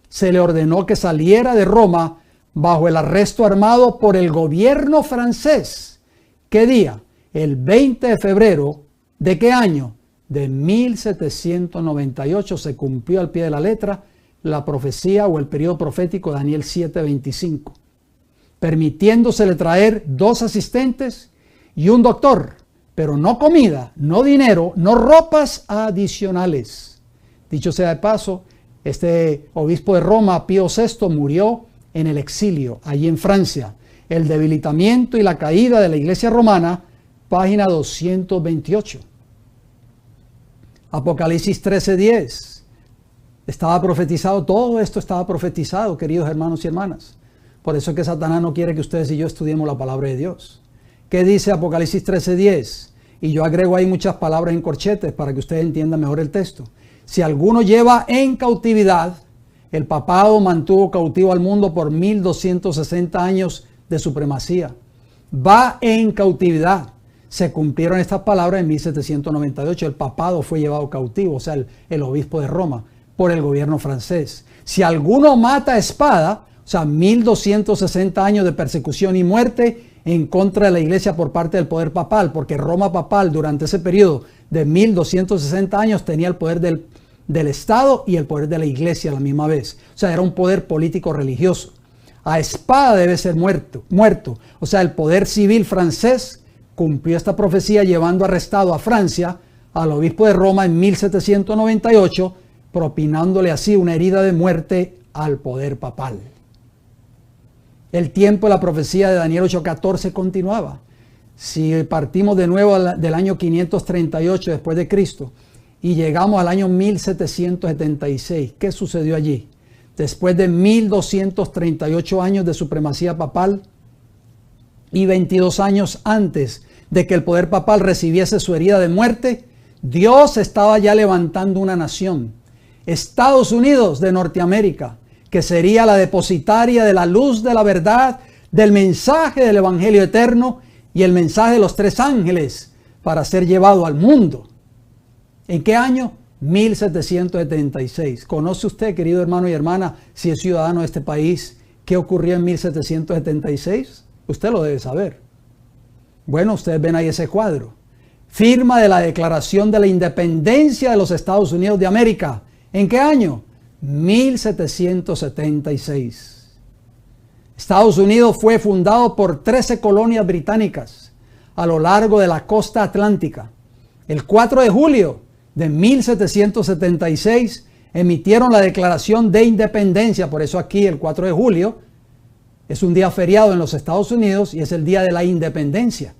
Se le ordenó que saliera de Roma bajo el arresto armado por el gobierno francés. ¿Qué día? El 20 de febrero, ¿de qué año? De 1798 se cumplió al pie de la letra la profecía o el periodo profético de Daniel 7:25, permitiéndosele traer 2 asistentes y un doctor pero no comida, no dinero, no ropas adicionales. Dicho sea de paso, este obispo de Roma, Pío VI, murió en el exilio, allí en Francia. El debilitamiento y la caída de la iglesia romana, página 228. Apocalipsis 13:10. Estaba profetizado, todo esto estaba profetizado, queridos hermanos y hermanas. Por eso es que Satanás no quiere que ustedes y yo estudiemos la palabra de Dios. ¿Qué dice Apocalipsis 13:10? Y yo agrego ahí muchas palabras en corchetes para que ustedes entiendan mejor el texto. Si alguno lleva en cautividad, el papado mantuvo cautivo al mundo por 1260 años de supremacía. Va en cautividad. Se cumplieron estas palabras en 1798. El papado fue llevado cautivo, o sea, el obispo de Roma, por el gobierno francés. Si alguno mata a espada, o sea, 1260 años de persecución y muerte en contra de la iglesia por parte del poder papal, porque Roma papal durante ese periodo de 1260 años tenía el poder del Estado y el poder de la iglesia a la misma vez. O sea, era un poder político religioso. A espada debe ser muerto. O sea, el poder civil francés cumplió esta profecía llevando arrestado a Francia al obispo de Roma en 1798, propinándole así una herida de muerte al poder papal. El tiempo de la profecía de Daniel 8:14 continuaba. Si partimos de nuevo del año 538 después de Cristo y llegamos al año 1776, ¿qué sucedió allí? Después de 1238 años de supremacía papal y 22 años antes de que el poder papal recibiese su herida de muerte, Dios estaba ya levantando una nación, Estados Unidos de Norteamérica, que sería la depositaria de la luz de la verdad, del mensaje del Evangelio eterno y el mensaje de los tres ángeles para ser llevado al mundo. ¿En qué año? 1776. ¿Conoce usted, querido hermano y hermana, si es ciudadano de este país, qué ocurrió en 1776? Usted lo debe saber. Bueno, ustedes ven ahí ese cuadro. Firma de la Declaración de la Independencia de los Estados Unidos de América. ¿En qué año? 1776. Estados Unidos fue fundado por 13 colonias británicas a lo largo de la costa atlántica. El 4 de julio de 1776 emitieron la Declaración de Independencia. Por eso aquí el 4 de julio es un día feriado en los Estados Unidos y es el día de la independencia,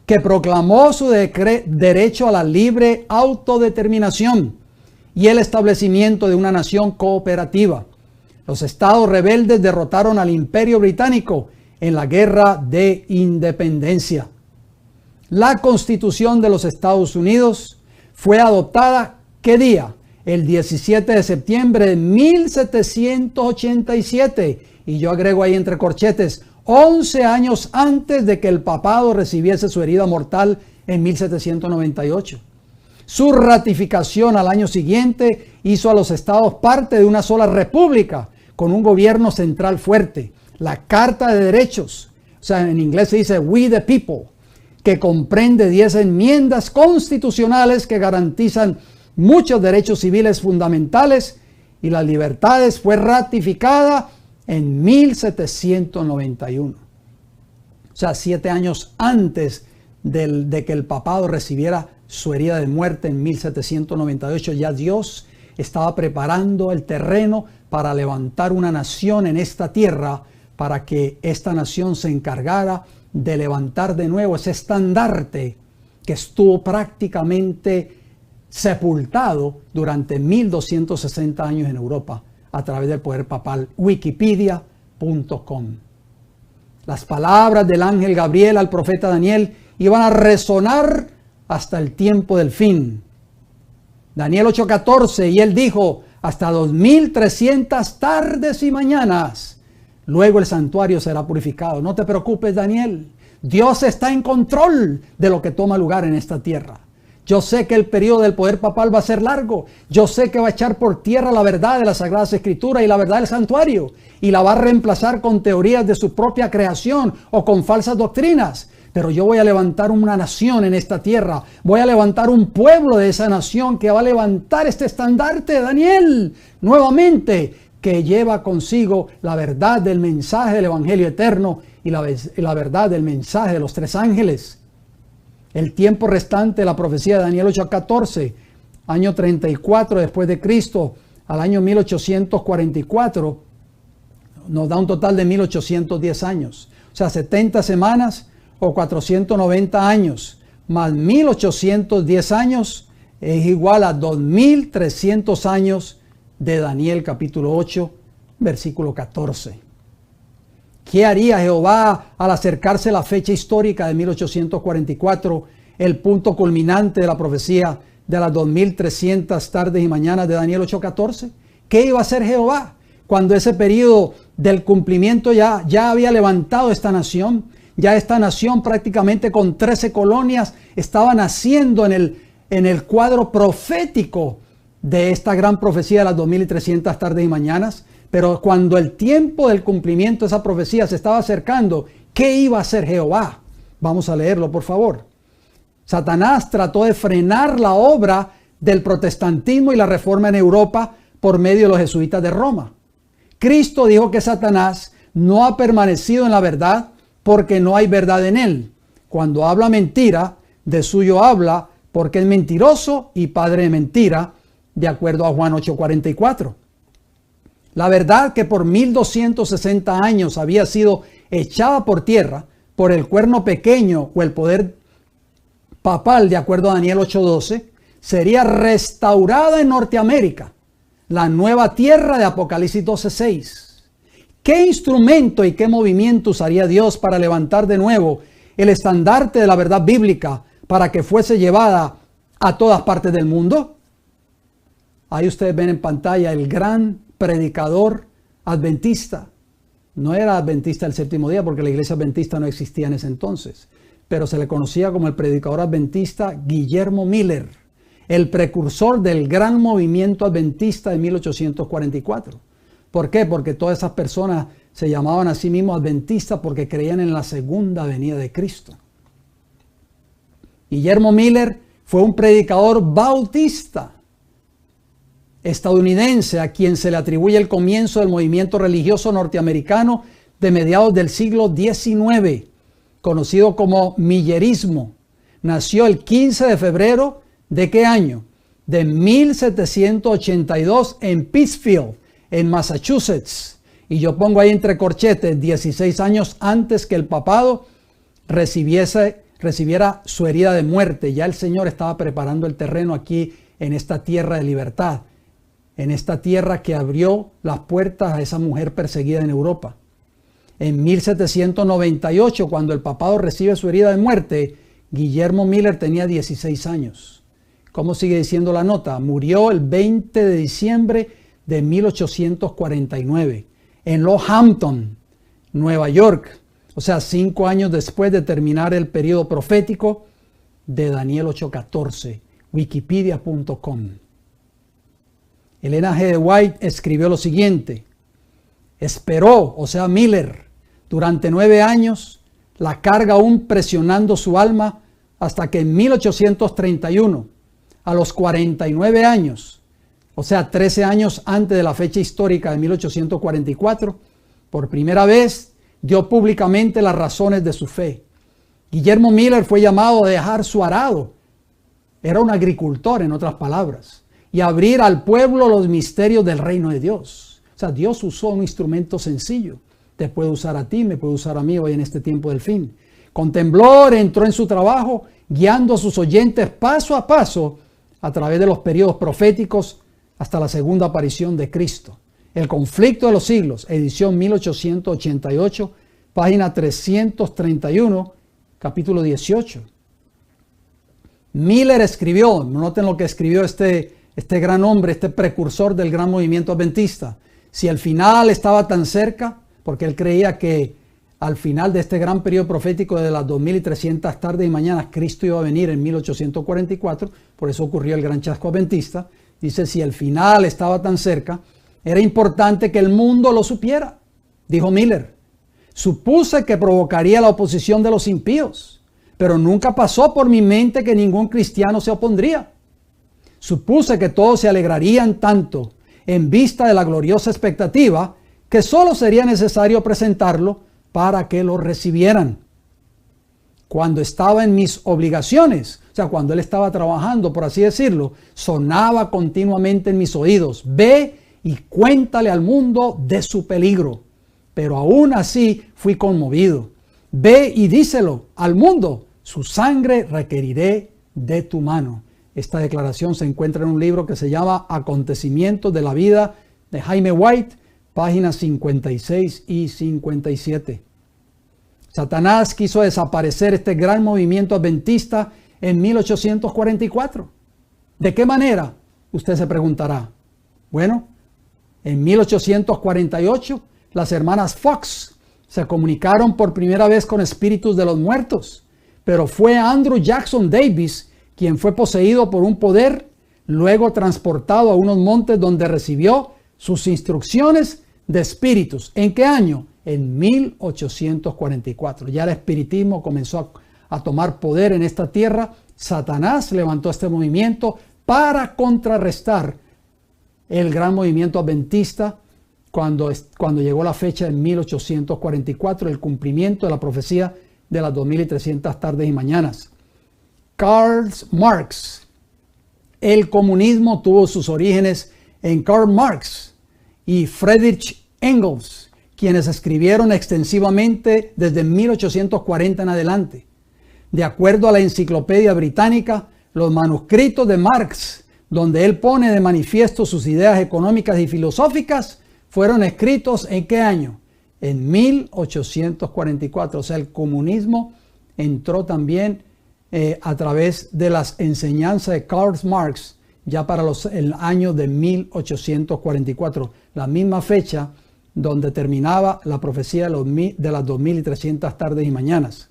que proclamó su derecho a la libre autodeterminación y el establecimiento de una nación cooperativa. Los estados rebeldes derrotaron al Imperio Británico en la Guerra de Independencia. La Constitución de los Estados Unidos fue adoptada, ¿qué día? El 17 de septiembre de 1787. Y yo agrego ahí entre corchetes, 11 años antes de que el papado recibiese su herida mortal en 1798. Su ratificación al año siguiente hizo a los estados parte de una sola república con un gobierno central fuerte. La Carta de Derechos, o sea, en inglés se dice We the People, que comprende 10 enmiendas constitucionales que garantizan muchos derechos civiles fundamentales y las libertades, fue ratificada en 1791. O sea, 7 años antes de que el papado recibiera su herida de muerte en 1798, ya Dios estaba preparando el terreno para levantar una nación en esta tierra, para que esta nación se encargara de levantar de nuevo ese estandarte que estuvo prácticamente sepultado durante 1260 años en Europa a través del poder papal. Wikipedia.com. Las palabras del ángel Gabriel al profeta Daniel iban a resonar hasta el tiempo del fin. Daniel 8:14, y él dijo, hasta 2300 tardes y mañanas, luego el santuario será purificado. No te preocupes, Daniel, Dios está en control de lo que toma lugar en esta tierra. Yo sé que el periodo del poder papal va a ser largo. Yo sé que va a echar por tierra la verdad de las Sagradas Escrituras y la verdad del santuario, y la va a reemplazar con teorías de su propia creación o con falsas doctrinas. Pero yo voy a levantar una nación en esta tierra. Voy a levantar un pueblo de esa nación que va a levantar este estandarte, Daniel, nuevamente, que lleva consigo la verdad del mensaje del Evangelio eterno y la verdad del mensaje de los tres ángeles. El tiempo restante de la profecía de Daniel 8:14, año 34 después de Cristo, al año 1844, nos da un total de 1810 años. O sea, 70 semanas o 490 años, más 1810 años es igual a 2300 años de Daniel capítulo 8, versículo 14. ¿Qué haría Jehová al acercarse la fecha histórica de 1844, el punto culminante de la profecía de las 2300 tardes y mañanas de Daniel 8:14? ¿Qué iba a hacer Jehová cuando ese periodo del cumplimiento ya había levantado esta nación? Ya esta nación prácticamente con 13 colonias estaba naciendo en el cuadro profético de esta gran profecía de las 2300 tardes y mañanas. Pero cuando el tiempo del cumplimiento de esa profecía se estaba acercando, ¿qué iba a hacer Jehová? Vamos a leerlo, por favor. Satanás trató de frenar la obra del protestantismo y la reforma en Europa por medio de los jesuitas de Roma. Cristo dijo que Satanás no ha permanecido en la verdad porque no hay verdad en él. Cuando habla mentira, de suyo habla porque es mentiroso y padre de mentira, de acuerdo a Juan 8:44. La verdad que por 1260 años había sido echada por tierra por el cuerno pequeño o el poder papal, de acuerdo a Daniel 8:12, sería restaurada en Norteamérica, la nueva tierra de Apocalipsis 12:6. ¿Qué instrumento y qué movimiento usaría Dios para levantar de nuevo el estandarte de la verdad bíblica para que fuese llevada a todas partes del mundo? Ahí ustedes ven en pantalla el gran predicador adventista. No era adventista del séptimo día porque la iglesia adventista no existía en ese entonces, pero se le conocía como el predicador adventista Guillermo Miller, el precursor del gran movimiento adventista de 1844. ¿Por qué? Porque todas esas personas se llamaban a sí mismos adventistas porque creían en la segunda venida de Cristo. Guillermo Miller fue un predicador bautista estadounidense a quien se le atribuye el comienzo del movimiento religioso norteamericano de mediados del siglo XIX, conocido como millerismo. Nació el 15 de febrero ¿de qué año? De 1782 en Pittsfield, en Massachusetts. Y yo pongo ahí entre corchetes 16 años antes que el papado recibiera su herida de muerte. Ya el Señor estaba preparando el terreno aquí en esta tierra de libertad, en esta tierra que abrió las puertas a esa mujer perseguida en Europa. En 1798, cuando el papado recibe su herida de muerte, Guillermo Miller tenía 16 años. ¿Cómo sigue diciendo la nota? Murió el 20 de diciembre de 1849 en Lohampton, Nueva York. O sea, 5 años después de terminar el periodo profético de Daniel 8:14. Wikipedia.com. Elena G. de White escribió lo siguiente: esperó, o sea Miller, durante 9 años, la carga aún presionando su alma, hasta que en 1831, a los 49 años, o sea 13 años antes de la fecha histórica de 1844, por primera vez dio públicamente las razones de su fe. Guillermo Miller fue llamado a dejar su arado, era un agricultor en otras palabras, y abrir al pueblo los misterios del reino de Dios. O sea, Dios usó un instrumento sencillo. Te puede usar a ti, me puede usar a mí hoy en este tiempo del fin. Con temblor entró en su trabajo, guiando a sus oyentes paso a paso a través de los periodos proféticos hasta la segunda aparición de Cristo. El conflicto de los siglos, edición 1888, página 331, capítulo 18. Miller escribió, noten lo que escribió este gran hombre, este precursor del gran movimiento adventista. Si el final estaba tan cerca, porque él creía que al final de este gran periodo profético de las 2300 tardes y mañanas, Cristo iba a venir en 1844, por eso ocurrió el gran chasco adventista. Dice, si el final estaba tan cerca, era importante que el mundo lo supiera, dijo Miller. Supuse que provocaría la oposición de los impíos, pero nunca pasó por mi mente que ningún cristiano se opondría. Supuse que todos se alegrarían tanto en vista de la gloriosa expectativa que solo sería necesario presentarlo para que lo recibieran. cuando estaba en mis obligaciones, o sea, cuando él estaba trabajando, por así decirlo, sonaba continuamente en mis oídos: ve y cuéntale al mundo de su peligro. Pero aún así fui conmovido. Ve y díselo al mundo: su sangre requeriré de tu mano. Esta declaración se encuentra en un libro que se llama Acontecimientos de la vida de Jaime White, páginas 56 y 57. Satanás quiso desaparecer este gran movimiento adventista en 1844. ¿De qué manera? Usted se preguntará. Bueno, en 1848 las hermanas Fox se comunicaron por primera vez con espíritus de los muertos, pero fue Andrew Jackson Davis quien fue poseído por un poder, luego transportado a unos montes donde recibió sus instrucciones de espíritus. ¿En qué año? En 1844. Ya el espiritismo comenzó a tomar poder en esta tierra. Satanás levantó este movimiento para contrarrestar el gran movimiento adventista cuando llegó la fecha de 1844, el cumplimiento de la profecía de las 2300 tardes y mañanas. Karl Marx. El comunismo tuvo sus orígenes en Karl Marx y Friedrich Engels, quienes escribieron extensivamente desde 1840 en adelante. De acuerdo a la Enciclopedia Británica, los manuscritos de Marx, donde él pone de manifiesto sus ideas económicas y filosóficas, fueron escritos ¿en qué año? En 1844. O sea, el comunismo entró también a través de las enseñanzas de Karl Marx ya para el año de 1844, la misma fecha donde terminaba la profecía de las 2300 tardes y mañanas.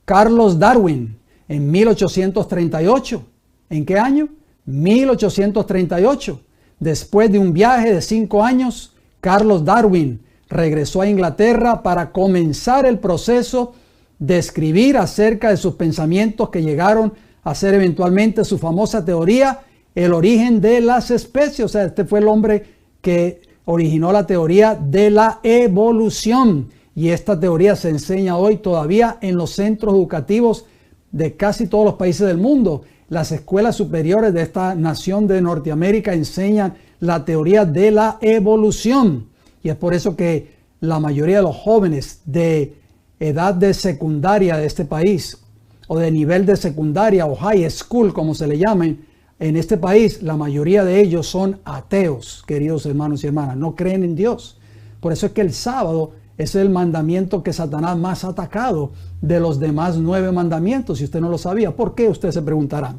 Carlos Darwin en 1838. ¿En qué año? 1838. Después de un viaje de 5 años, Carlos Darwin regresó a Inglaterra para comenzar el proceso de escribir acerca de sus pensamientos que llegaron a ser eventualmente su famosa teoría, el origen de las especies. O sea, este fue el hombre que originó la teoría de la evolución. Y esta teoría se enseña hoy todavía en los centros educativos de casi todos los países del mundo. Las escuelas superiores de esta nación de Norteamérica enseñan la teoría de la evolución. Y es por eso que la mayoría de los jóvenes de edad de secundaria de este país, o de nivel de secundaria o high school, como se le llamen, en este país, la mayoría de ellos son ateos, queridos hermanos y hermanas, no creen en Dios. Por eso es que el sábado es el mandamiento que Satanás más ha atacado de los demás 9 mandamientos, si usted no lo sabía. ¿Por qué? Usted se preguntará.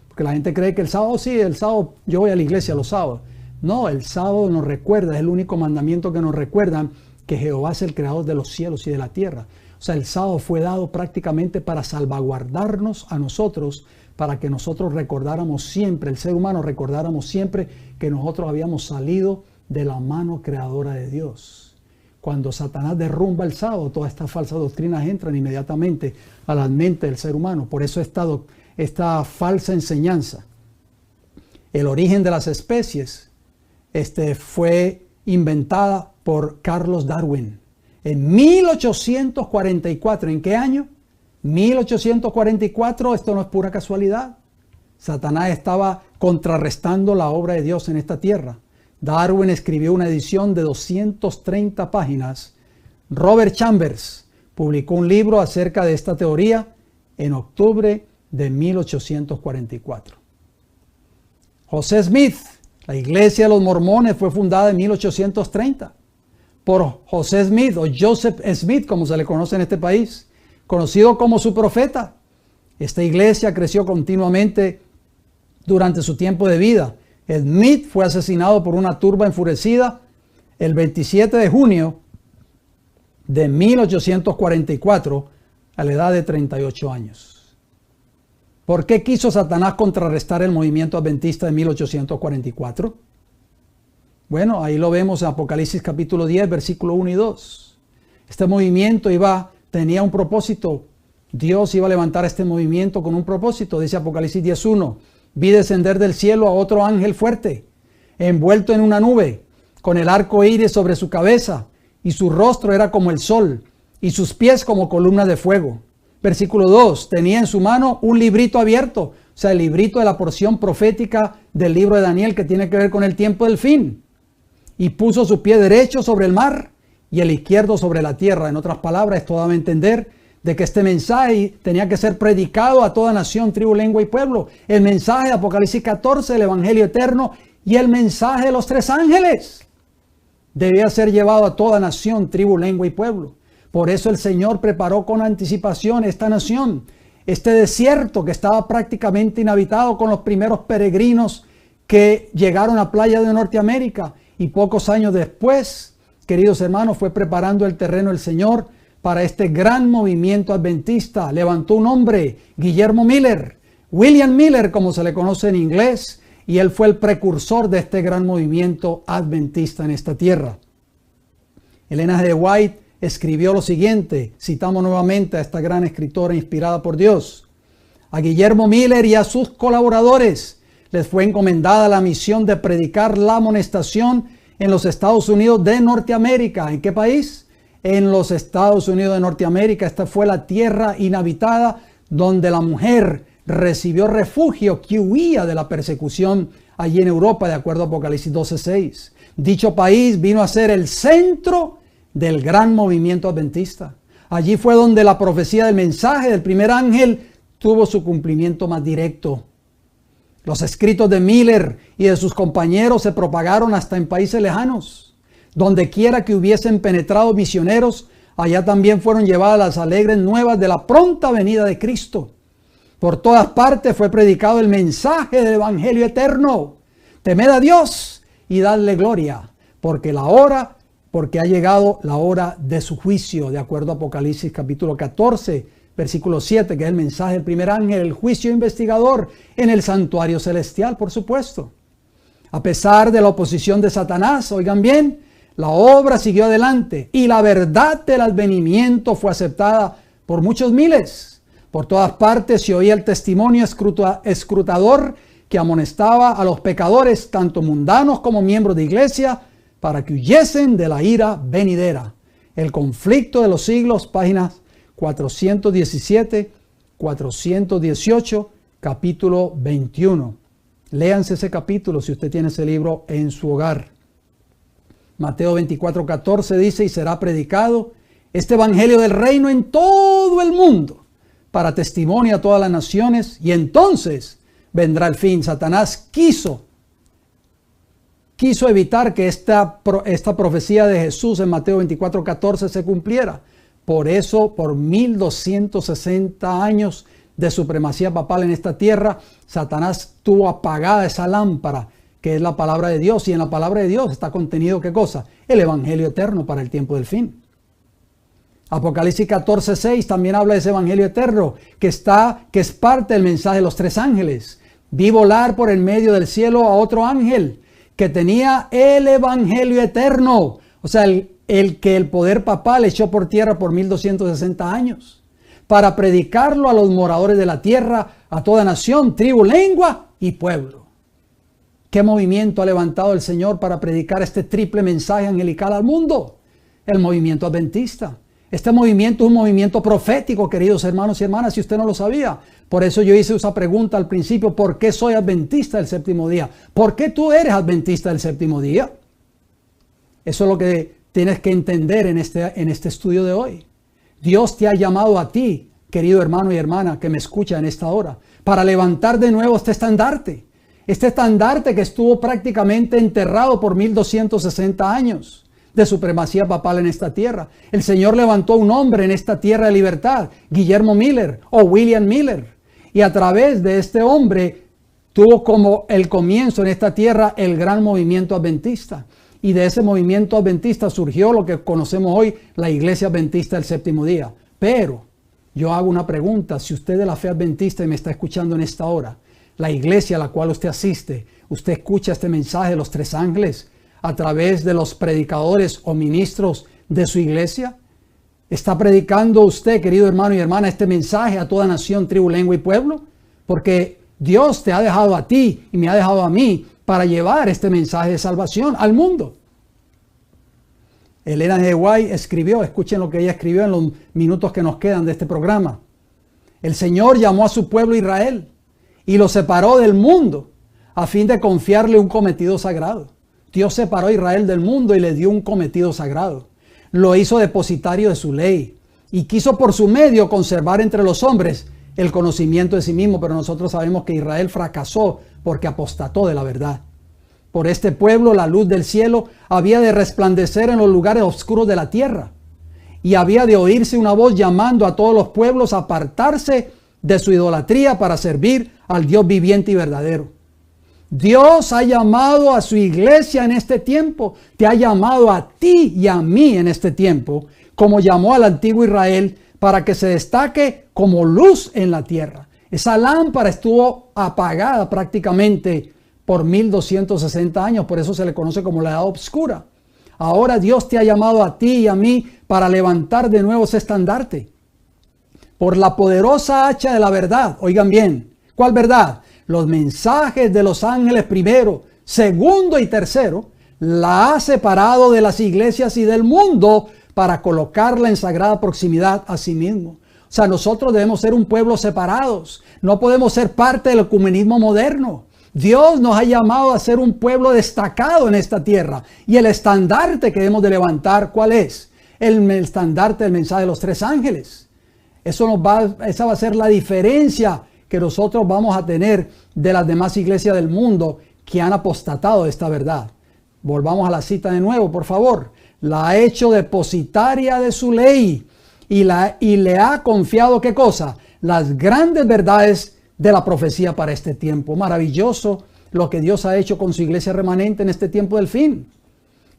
Porque la gente cree que el sábado, sí, el sábado yo voy a la iglesia los sábados. No, el sábado nos recuerda, es el único mandamiento que nos recuerda que Jehová es el creador de los cielos y de la tierra. O sea, el sábado fue dado prácticamente para salvaguardarnos a nosotros, para que nosotros recordáramos siempre, el ser humano recordáramos siempre que nosotros habíamos salido de la mano creadora de Dios. Cuando Satanás derrumba el sábado, todas estas falsas doctrinas entran inmediatamente a la mente del ser humano. Por eso esta falsa enseñanza, el origen de las especies, fue inventada por Carlos Darwin en 1844. ¿En qué año? 1844. Esto no es pura casualidad. Satanás estaba contrarrestando la obra de Dios en esta tierra. Darwin escribió una edición de 230 páginas. Robert Chambers publicó un libro acerca de esta teoría en octubre de 1844. José Smith, la Iglesia de los Mormones, fue fundada en 1830 por José Smith, o Joseph Smith, como se le conoce en este país, conocido como su profeta. Esta iglesia creció continuamente durante su tiempo de vida. Smith fue asesinado por una turba enfurecida el 27 de junio de 1844 a la edad de 38 años. ¿Por qué quiso Satanás contrarrestar el movimiento adventista de 1844? Bueno, ahí lo vemos en Apocalipsis capítulo 10, versículo 1 y 2. Este movimiento tenía un propósito. Dios iba a levantar este movimiento con un propósito. Dice Apocalipsis 10:1. Vi descender del cielo a otro ángel fuerte, envuelto en una nube, con el arco iris sobre su cabeza, y su rostro era como el sol, y sus pies como columnas de fuego. Versículo 2, tenía en su mano un librito abierto, o sea, el librito de la porción profética del libro de Daniel que tiene que ver con el tiempo del fin. Y puso su pie derecho sobre el mar y el izquierdo sobre la tierra. En otras palabras, esto daba a entender de que este mensaje tenía que ser predicado a toda nación, tribu, lengua y pueblo. El mensaje de Apocalipsis 14, el evangelio eterno y el mensaje de los tres ángeles debía ser llevado a toda nación, tribu, lengua y pueblo. Por eso el Señor preparó con anticipación esta nación, este desierto que estaba prácticamente inhabitado con los primeros peregrinos que llegaron a playa de Norteamérica. Y pocos años después, queridos hermanos, fue preparando el terreno el Señor para este gran movimiento adventista. Levantó un hombre, Guillermo Miller, William Miller como se le conoce en inglés, y él fue el precursor de este gran movimiento adventista en esta tierra. Elena G. White escribió lo siguiente, citamos nuevamente a esta gran escritora inspirada por Dios. A Guillermo Miller y a sus colaboradores les fue encomendada la misión de predicar la amonestación en los Estados Unidos de Norteamérica. ¿En qué país? En los Estados Unidos de Norteamérica. Esta fue la tierra inhabitada donde la mujer recibió refugio que huía de la persecución allí en Europa, de acuerdo a Apocalipsis 12:6. Dicho país vino a ser el centro del gran movimiento adventista. Allí fue donde la profecía del mensaje del primer ángel tuvo su cumplimiento más directo. Los escritos de Miller y de sus compañeros se propagaron hasta en países lejanos. Donde quiera que hubiesen penetrado misioneros, allá también fueron llevadas las alegres nuevas de la pronta venida de Cristo. Por todas partes fue predicado el mensaje del evangelio eterno. Temed a Dios y dadle gloria, porque ha llegado la hora de su juicio, de acuerdo a Apocalipsis capítulo 14, versículo 7, que es el mensaje del primer ángel, el juicio investigador en el santuario celestial, por supuesto. A pesar de la oposición de Satanás, oigan bien, la obra siguió adelante y la verdad del advenimiento fue aceptada por muchos miles. Por todas partes se oía el testimonio escrutador que amonestaba a los pecadores, tanto mundanos como miembros de iglesia, para que huyesen de la ira venidera. El conflicto de los siglos, páginas 417, 418, capítulo 21. Léanse ese capítulo si usted tiene ese libro en su hogar. Mateo 24:14 dice, y será predicado este evangelio del reino en todo el mundo, para testimonio a todas las naciones, y entonces vendrá el fin. Satanás quiso evitar que esta profecía de Jesús en Mateo 24:14 se cumpliera. Por eso, por 1260 años de supremacía papal en esta tierra, Satanás tuvo apagada esa lámpara que es la palabra de Dios. Y en la palabra de Dios está contenido, ¿qué cosa? El evangelio eterno para el tiempo del fin. Apocalipsis 14:6 también habla de ese evangelio eterno que es parte del mensaje de los tres ángeles. Vi volar por el medio del cielo a otro ángel que tenía el evangelio eterno. O sea, el que el poder papal echó por tierra por 1260 años. Para predicarlo a los moradores de la tierra, a toda nación, tribu, lengua y pueblo. ¿Qué movimiento ha levantado el Señor para predicar este triple mensaje angelical al mundo? El movimiento adventista. Este movimiento es un movimiento profético, queridos hermanos y hermanas, si usted no lo sabía. Por eso yo hice esa pregunta al principio, ¿por qué soy adventista del séptimo día? ¿Por qué tú eres adventista del séptimo día? Eso es lo que tienes que entender en este estudio de hoy. Dios te ha llamado a ti, querido hermano y hermana que me escucha en esta hora, para levantar de nuevo este estandarte. Este estandarte que estuvo prácticamente enterrado por 1260 años de supremacía papal en esta tierra. El Señor levantó un hombre en esta tierra de libertad, Guillermo Miller o William Miller. Y a través de este hombre tuvo como el comienzo en esta tierra el gran movimiento adventista. Y de ese movimiento adventista surgió lo que conocemos hoy, la Iglesia Adventista del Séptimo Día. Pero yo hago una pregunta, si usted es de la fe adventista y me está escuchando en esta hora, la iglesia a la cual usted asiste, usted escucha este mensaje de los tres ángeles a través de los predicadores o ministros de su iglesia. ¿Está predicando usted, querido hermano y hermana, este mensaje a toda nación, tribu, lengua y pueblo? Porque Dios te ha dejado a ti y me ha dejado a mí para llevar este mensaje de salvación al mundo. Elena G. White escribió, escuchen lo que ella escribió en los minutos que nos quedan de este programa. El Señor llamó a su pueblo Israel y lo separó del mundo a fin de confiarle un cometido sagrado. Dios separó a Israel del mundo y le dio un cometido sagrado. Lo hizo depositario de su ley y quiso por su medio conservar entre los hombres el conocimiento de sí mismo, pero nosotros sabemos que Israel fracasó porque apostató de la verdad. Por este pueblo la luz del cielo había de resplandecer en los lugares oscuros de la tierra y había de oírse una voz llamando a todos los pueblos a apartarse de su idolatría para servir al Dios viviente y verdadero. Dios ha llamado a su iglesia en este tiempo, te ha llamado a ti y a mí en este tiempo, como llamó al antiguo Israel, para que se destaque como luz en la tierra. Esa lámpara estuvo apagada prácticamente por 1260 años, por eso se le conoce como la edad oscura. Ahora Dios te ha llamado a ti y a mí para levantar de nuevo ese estandarte. Por la poderosa hacha de la verdad, oigan bien, ¿cuál verdad? Los mensajes de los ángeles primero, segundo y tercero, la ha separado de las iglesias y del mundo para colocarla en sagrada proximidad a sí mismo. O sea, nosotros debemos ser un pueblo separados. No podemos ser parte del ecumenismo moderno. Dios nos ha llamado a ser un pueblo destacado en esta tierra. Y el estandarte que debemos de levantar, ¿cuál es? El estandarte del mensaje de los tres ángeles. Esa va a ser la diferencia que nosotros vamos a tener de las demás iglesias del mundo que han apostatado de esta verdad. Volvamos a la cita de nuevo, por favor. La ha hecho depositaria de su ley y le ha confiado, ¿qué cosa? Las grandes verdades de la profecía para este tiempo. Maravilloso lo que Dios ha hecho con su iglesia remanente en este tiempo del fin.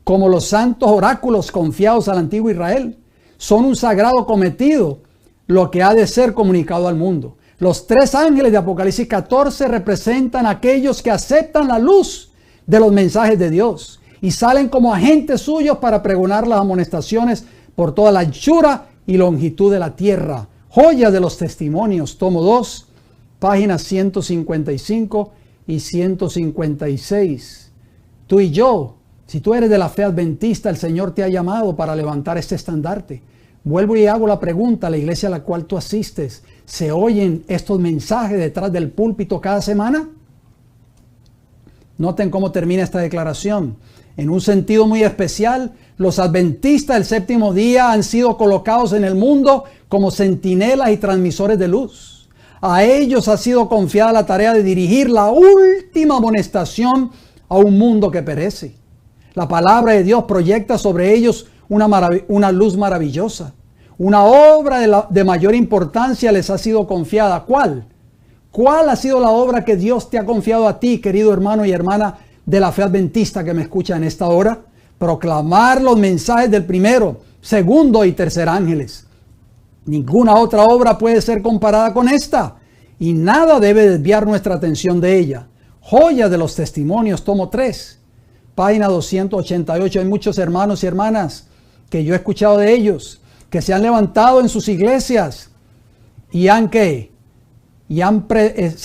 Como los santos oráculos confiados al antiguo Israel, son un sagrado cometido lo que ha de ser comunicado al mundo. Los tres ángeles de Apocalipsis 14 representan a aquellos que aceptan la luz de los mensajes de Dios y salen como agentes suyos para pregonar las amonestaciones por toda la anchura y longitud de la tierra. Joyas de los testimonios, tomo 2, páginas 155 y 156. Tú y yo, si tú eres de la fe adventista, el Señor te ha llamado para levantar este estandarte. Vuelvo y hago la pregunta a la iglesia a la cual tú asistes. ¿Se oyen estos mensajes detrás del púlpito cada semana? Noten cómo termina esta declaración. En un sentido muy especial, los adventistas del séptimo día han sido colocados en el mundo como centinelas y transmisores de luz. A ellos ha sido confiada la tarea de dirigir la última amonestación a un mundo que perece. La palabra de Dios proyecta sobre ellos una luz maravillosa. Una obra de mayor importancia les ha sido confiada. ¿Cuál? ¿Cuál ha sido la obra que Dios te ha confiado a ti, querido hermano y hermana de la fe adventista que me escucha en esta hora? Proclamar los mensajes del primero, segundo y tercer ángeles. Ninguna otra obra puede ser comparada con esta y nada debe desviar nuestra atención de ella. Joya de los testimonios, tomo 3, página 288. Hay muchos hermanos y hermanas que yo he escuchado de ellos, que se han levantado en sus iglesias y se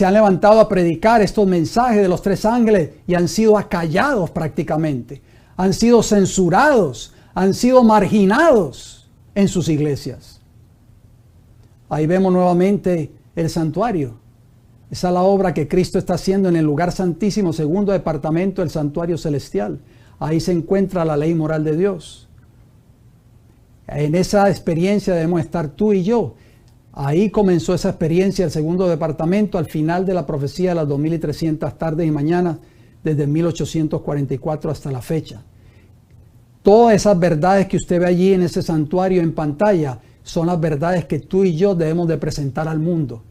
han levantado a predicar estos mensajes de los tres ángeles y han sido acallados prácticamente, han sido censurados, han sido marginados en sus iglesias. Ahí vemos nuevamente el santuario. Esa es la obra que Cristo está haciendo en el lugar santísimo, segundo departamento del santuario celestial. Ahí se encuentra la ley moral de Dios. En esa experiencia debemos estar tú y yo. Ahí comenzó esa experiencia, el segundo departamento, al final de la profecía de las 2300 tardes y mañanas, desde 1844 hasta la fecha. Todas esas verdades que usted ve allí en ese santuario en pantalla son las verdades que tú y yo debemos de presentar al mundo.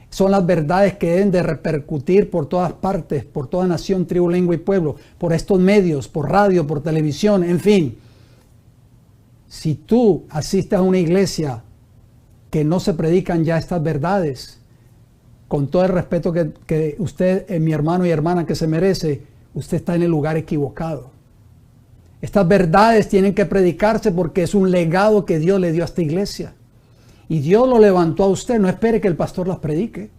Son las verdades que deben de repercutir por todas partes, por toda nación, tribu, lengua y pueblo, por estos medios, por radio, por televisión, en fin. Si tú asistes a una iglesia que no se predican ya estas verdades, con todo el respeto que usted, mi hermano y hermana, que se merece, usted está en el lugar equivocado. Estas verdades tienen que predicarse porque es un legado que Dios le dio a esta iglesia. Y Dios lo levantó a usted. No espere que el pastor las predique.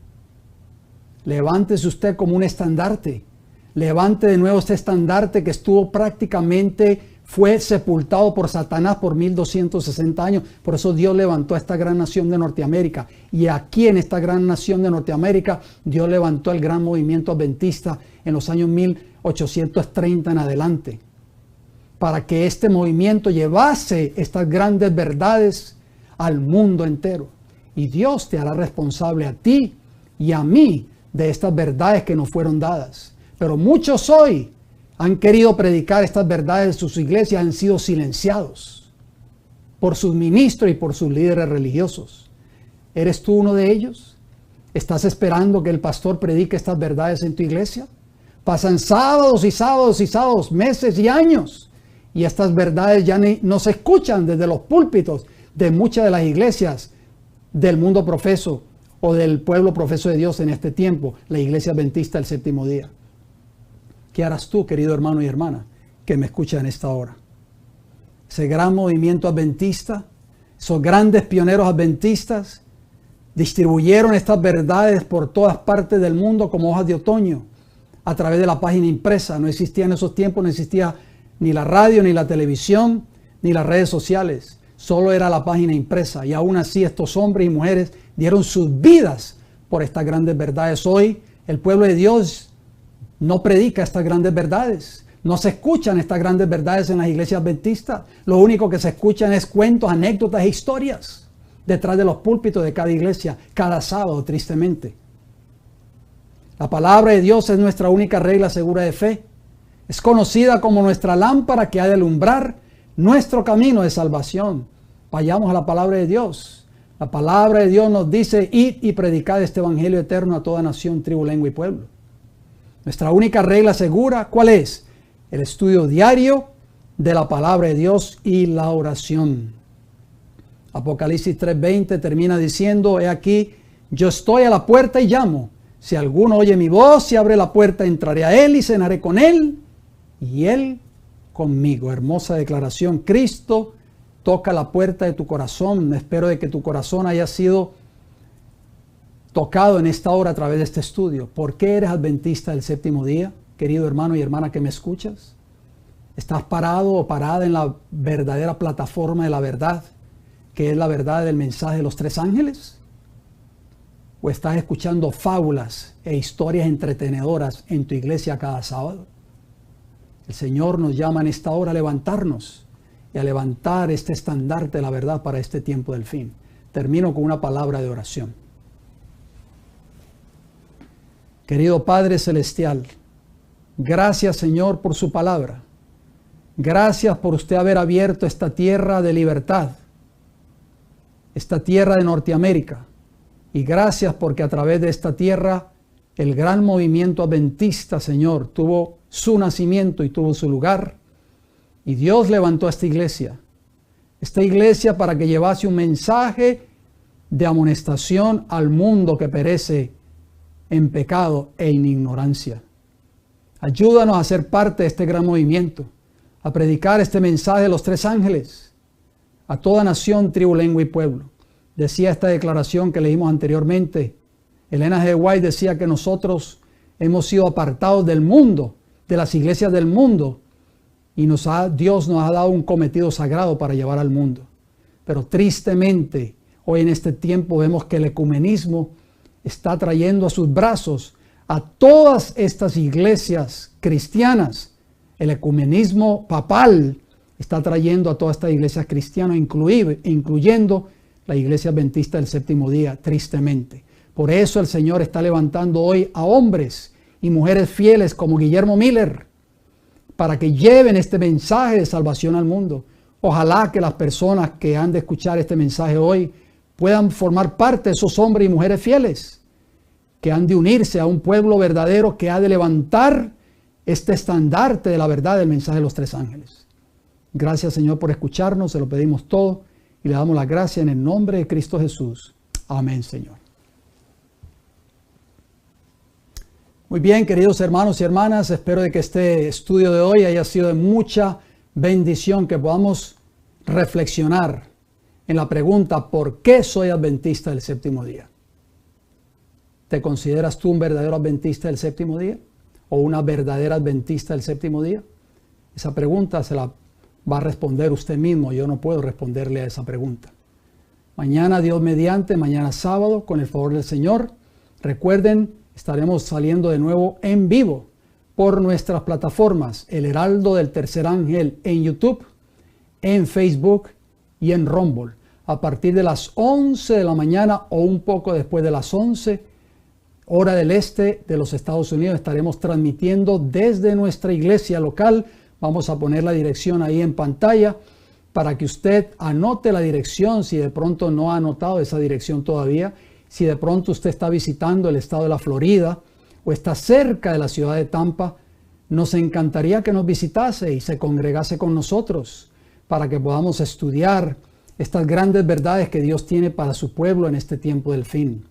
Levántese usted como un estandarte. Levante de nuevo este estandarte que estuvo prácticamente fue sepultado por Satanás por 1260 años. Por eso Dios levantó a esta gran nación de Norteamérica. Y aquí en esta gran nación de Norteamérica, Dios levantó el gran movimiento adventista en los años 1830 en adelante, para que este movimiento llevase estas grandes verdades al mundo entero. Y Dios te hará responsable a ti y a mí de estas verdades que nos fueron dadas. Pero muchos hoy han querido predicar estas verdades en sus iglesias, han sido silenciados por sus ministros y por sus líderes religiosos. ¿Eres tú uno de ellos? ¿Estás esperando que el pastor predique estas verdades en tu iglesia? Pasan sábados y sábados y sábados, meses y años, y estas verdades ya no se escuchan desde los púlpitos de muchas de las iglesias del mundo profeso o del pueblo profeso de Dios en este tiempo, la iglesia adventista del séptimo día. ¿Qué harás tú, querido hermano y hermana, que me escucha en esta hora? Ese gran movimiento adventista, esos grandes pioneros adventistas, distribuyeron estas verdades por todas partes del mundo como hojas de otoño, a través de la página impresa. No existía en esos tiempos, no existía ni la radio, ni la televisión, ni las redes sociales. Solo era la página impresa. Y aún así estos hombres y mujeres dieron sus vidas por estas grandes verdades. Hoy el pueblo de Dios no predica estas grandes verdades. No se escuchan estas grandes verdades en las iglesias adventistas. Lo único que se escuchan es cuentos, anécdotas e historias detrás de los púlpitos de cada iglesia, cada sábado, tristemente. La palabra de Dios es nuestra única regla segura de fe. Es conocida como nuestra lámpara que ha de alumbrar nuestro camino de salvación. Vayamos a la palabra de Dios. La palabra de Dios nos dice: id y predicad este evangelio eterno a toda nación, tribu, lengua y pueblo. Nuestra única regla segura, ¿cuál es? El estudio diario de la palabra de Dios y la oración. Apocalipsis 3:20 termina diciendo: he aquí, yo estoy a la puerta y llamo. Si alguno oye mi voz y abre la puerta, entraré a él y cenaré con él y él conmigo. Hermosa declaración. Cristo toca la puerta de tu corazón. Espero de que tu corazón haya sido tocado en esta hora a través de este estudio. ¿Por qué eres adventista del séptimo día, querido hermano y hermana que me escuchas? ¿Estás parado o parada en la verdadera plataforma de la verdad, que es la verdad del mensaje de los tres ángeles? ¿O estás escuchando fábulas e historias entretenedoras en tu iglesia cada sábado? El Señor nos llama en esta hora a levantarnos y a levantar este estandarte de la verdad para este tiempo del fin. Termino con una palabra de oración. Querido Padre Celestial, gracias, Señor, por su palabra. Gracias por usted haber abierto esta tierra de libertad, esta tierra de Norteamérica. Y gracias porque a través de esta tierra el gran movimiento adventista, Señor, tuvo su nacimiento y tuvo su lugar. Y Dios levantó a esta iglesia para que llevase un mensaje de amonestación al mundo que perece en pecado e en ignorancia. Ayúdanos a ser parte de este gran movimiento, a predicar este mensaje de los tres ángeles a toda nación, tribu, lengua y pueblo. Decía esta declaración que leímos anteriormente. Elena G. White decía que nosotros hemos sido apartados del mundo, de las iglesias del mundo, y Dios nos ha dado un cometido sagrado para llevar al mundo. Pero tristemente, hoy en este tiempo vemos que el ecumenismo está trayendo a sus brazos a todas estas iglesias cristianas. El ecumenismo papal está trayendo a todas estas iglesias cristianas, incluyendo la iglesia adventista del séptimo día, tristemente. Por eso el Señor está levantando hoy a hombres y mujeres fieles como Guillermo Miller, para que lleven este mensaje de salvación al mundo. Ojalá que las personas que han de escuchar este mensaje hoy puedan formar parte de esos hombres y mujeres fieles, que han de unirse a un pueblo verdadero que ha de levantar este estandarte de la verdad del mensaje de los tres ángeles. Gracias, Señor, por escucharnos, se lo pedimos todo y le damos las gracias en el nombre de Cristo Jesús. Amén, Señor. Muy bien, queridos hermanos y hermanas, espero de que este estudio de hoy haya sido de mucha bendición, que podamos reflexionar en la pregunta: ¿por qué soy adventista del séptimo día? ¿Te consideras tú un verdadero adventista del séptimo día? ¿O una verdadera adventista del séptimo día? Esa pregunta se la va a responder usted mismo. Yo no puedo responderle a esa pregunta. Mañana, Dios mediante, mañana sábado, con el favor del Señor, recuerden, estaremos saliendo de nuevo en vivo por nuestras plataformas, El Heraldo del Tercer Ángel en YouTube, en Facebook y en Rumble. A partir de las 11 de la mañana o un poco después de las 11, hora del este de los Estados Unidos, estaremos transmitiendo desde nuestra iglesia local. Vamos a poner la dirección ahí en pantalla para que usted anote la dirección si de pronto no ha anotado esa dirección todavía. Si de pronto usted está visitando el estado de la Florida o está cerca de la ciudad de Tampa, nos encantaría que nos visitase y se congregase con nosotros para que podamos estudiar estas grandes verdades que Dios tiene para su pueblo en este tiempo del fin.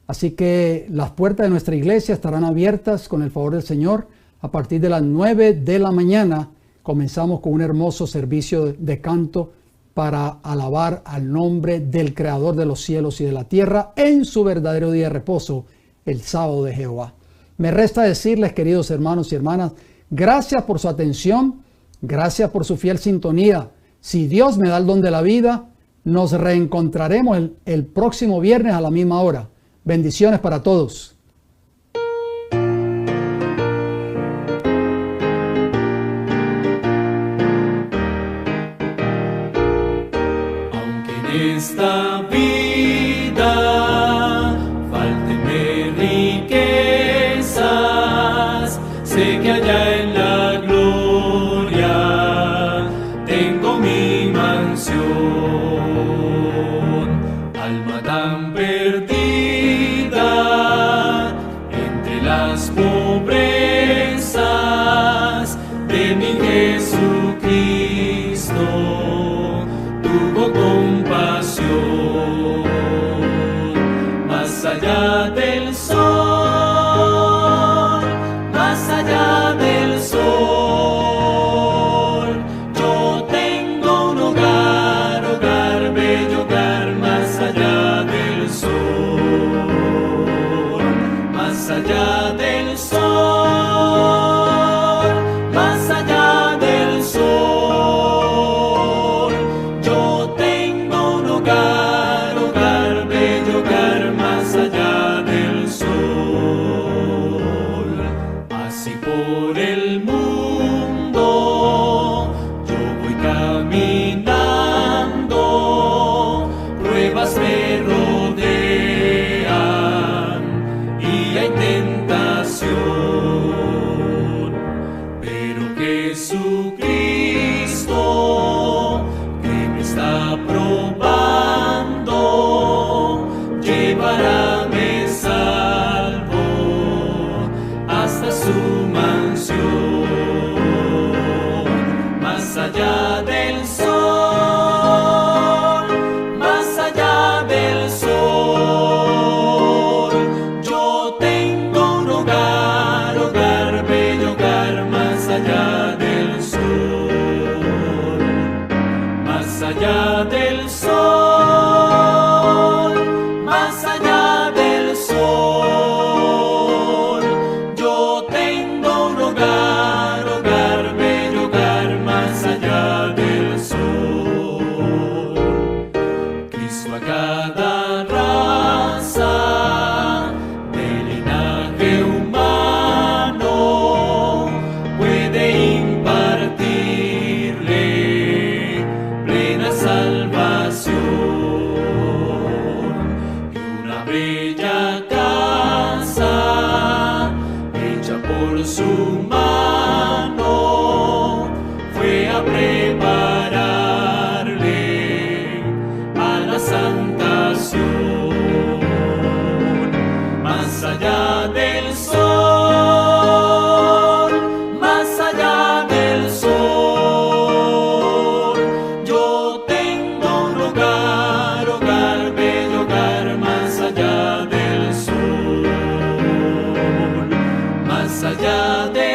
Así que las puertas de nuestra iglesia estarán abiertas con el favor del Señor. A partir de las 9 de la mañana comenzamos con un hermoso servicio de canto para alabar al nombre del Creador de los cielos y de la tierra en su verdadero día de reposo, el sábado de Jehová. Me resta decirles, queridos hermanos y hermanas, gracias por su atención, gracias por su fiel sintonía. Si Dios me da el don de la vida, nos reencontraremos el próximo viernes a la misma hora. Bendiciones para todos. Aunque en esta vida falten riquezas, sé que allá en la gloria tengo mi mansión. Alma tan perdida entre las pobrezas de mi Jesucristo, tuvo compasión. Más allá del sol, más allá del sol, yo tengo un hogar, hogar, bello hogar, más allá del sol, más allá del sol, más allá del sol, yo tengo un hogar, hogar, bello hogar, más allá del sol. Así por el mundo yo voy caminando, pruebas me rodean y hay tentación, pero Jesucristo, que me está probando, llevarme salvo hasta su mansión. Más allá del sol, más allá del sol, yo tengo un hogar, hogar, bello hogar, más allá del sol, más allá del sol, más allá del sol, yo tengo un hogar, hogar, bello hogar, más allá del sol. Cristo a cada raza del linaje humano puede impartirle plena salvación. Y una bella casa hecha por su mano fue a prepararle a la santación. Más allá del sol, más allá del sol, yo tengo un hogar, hogar, bello hogar, más allá del sol, más allá del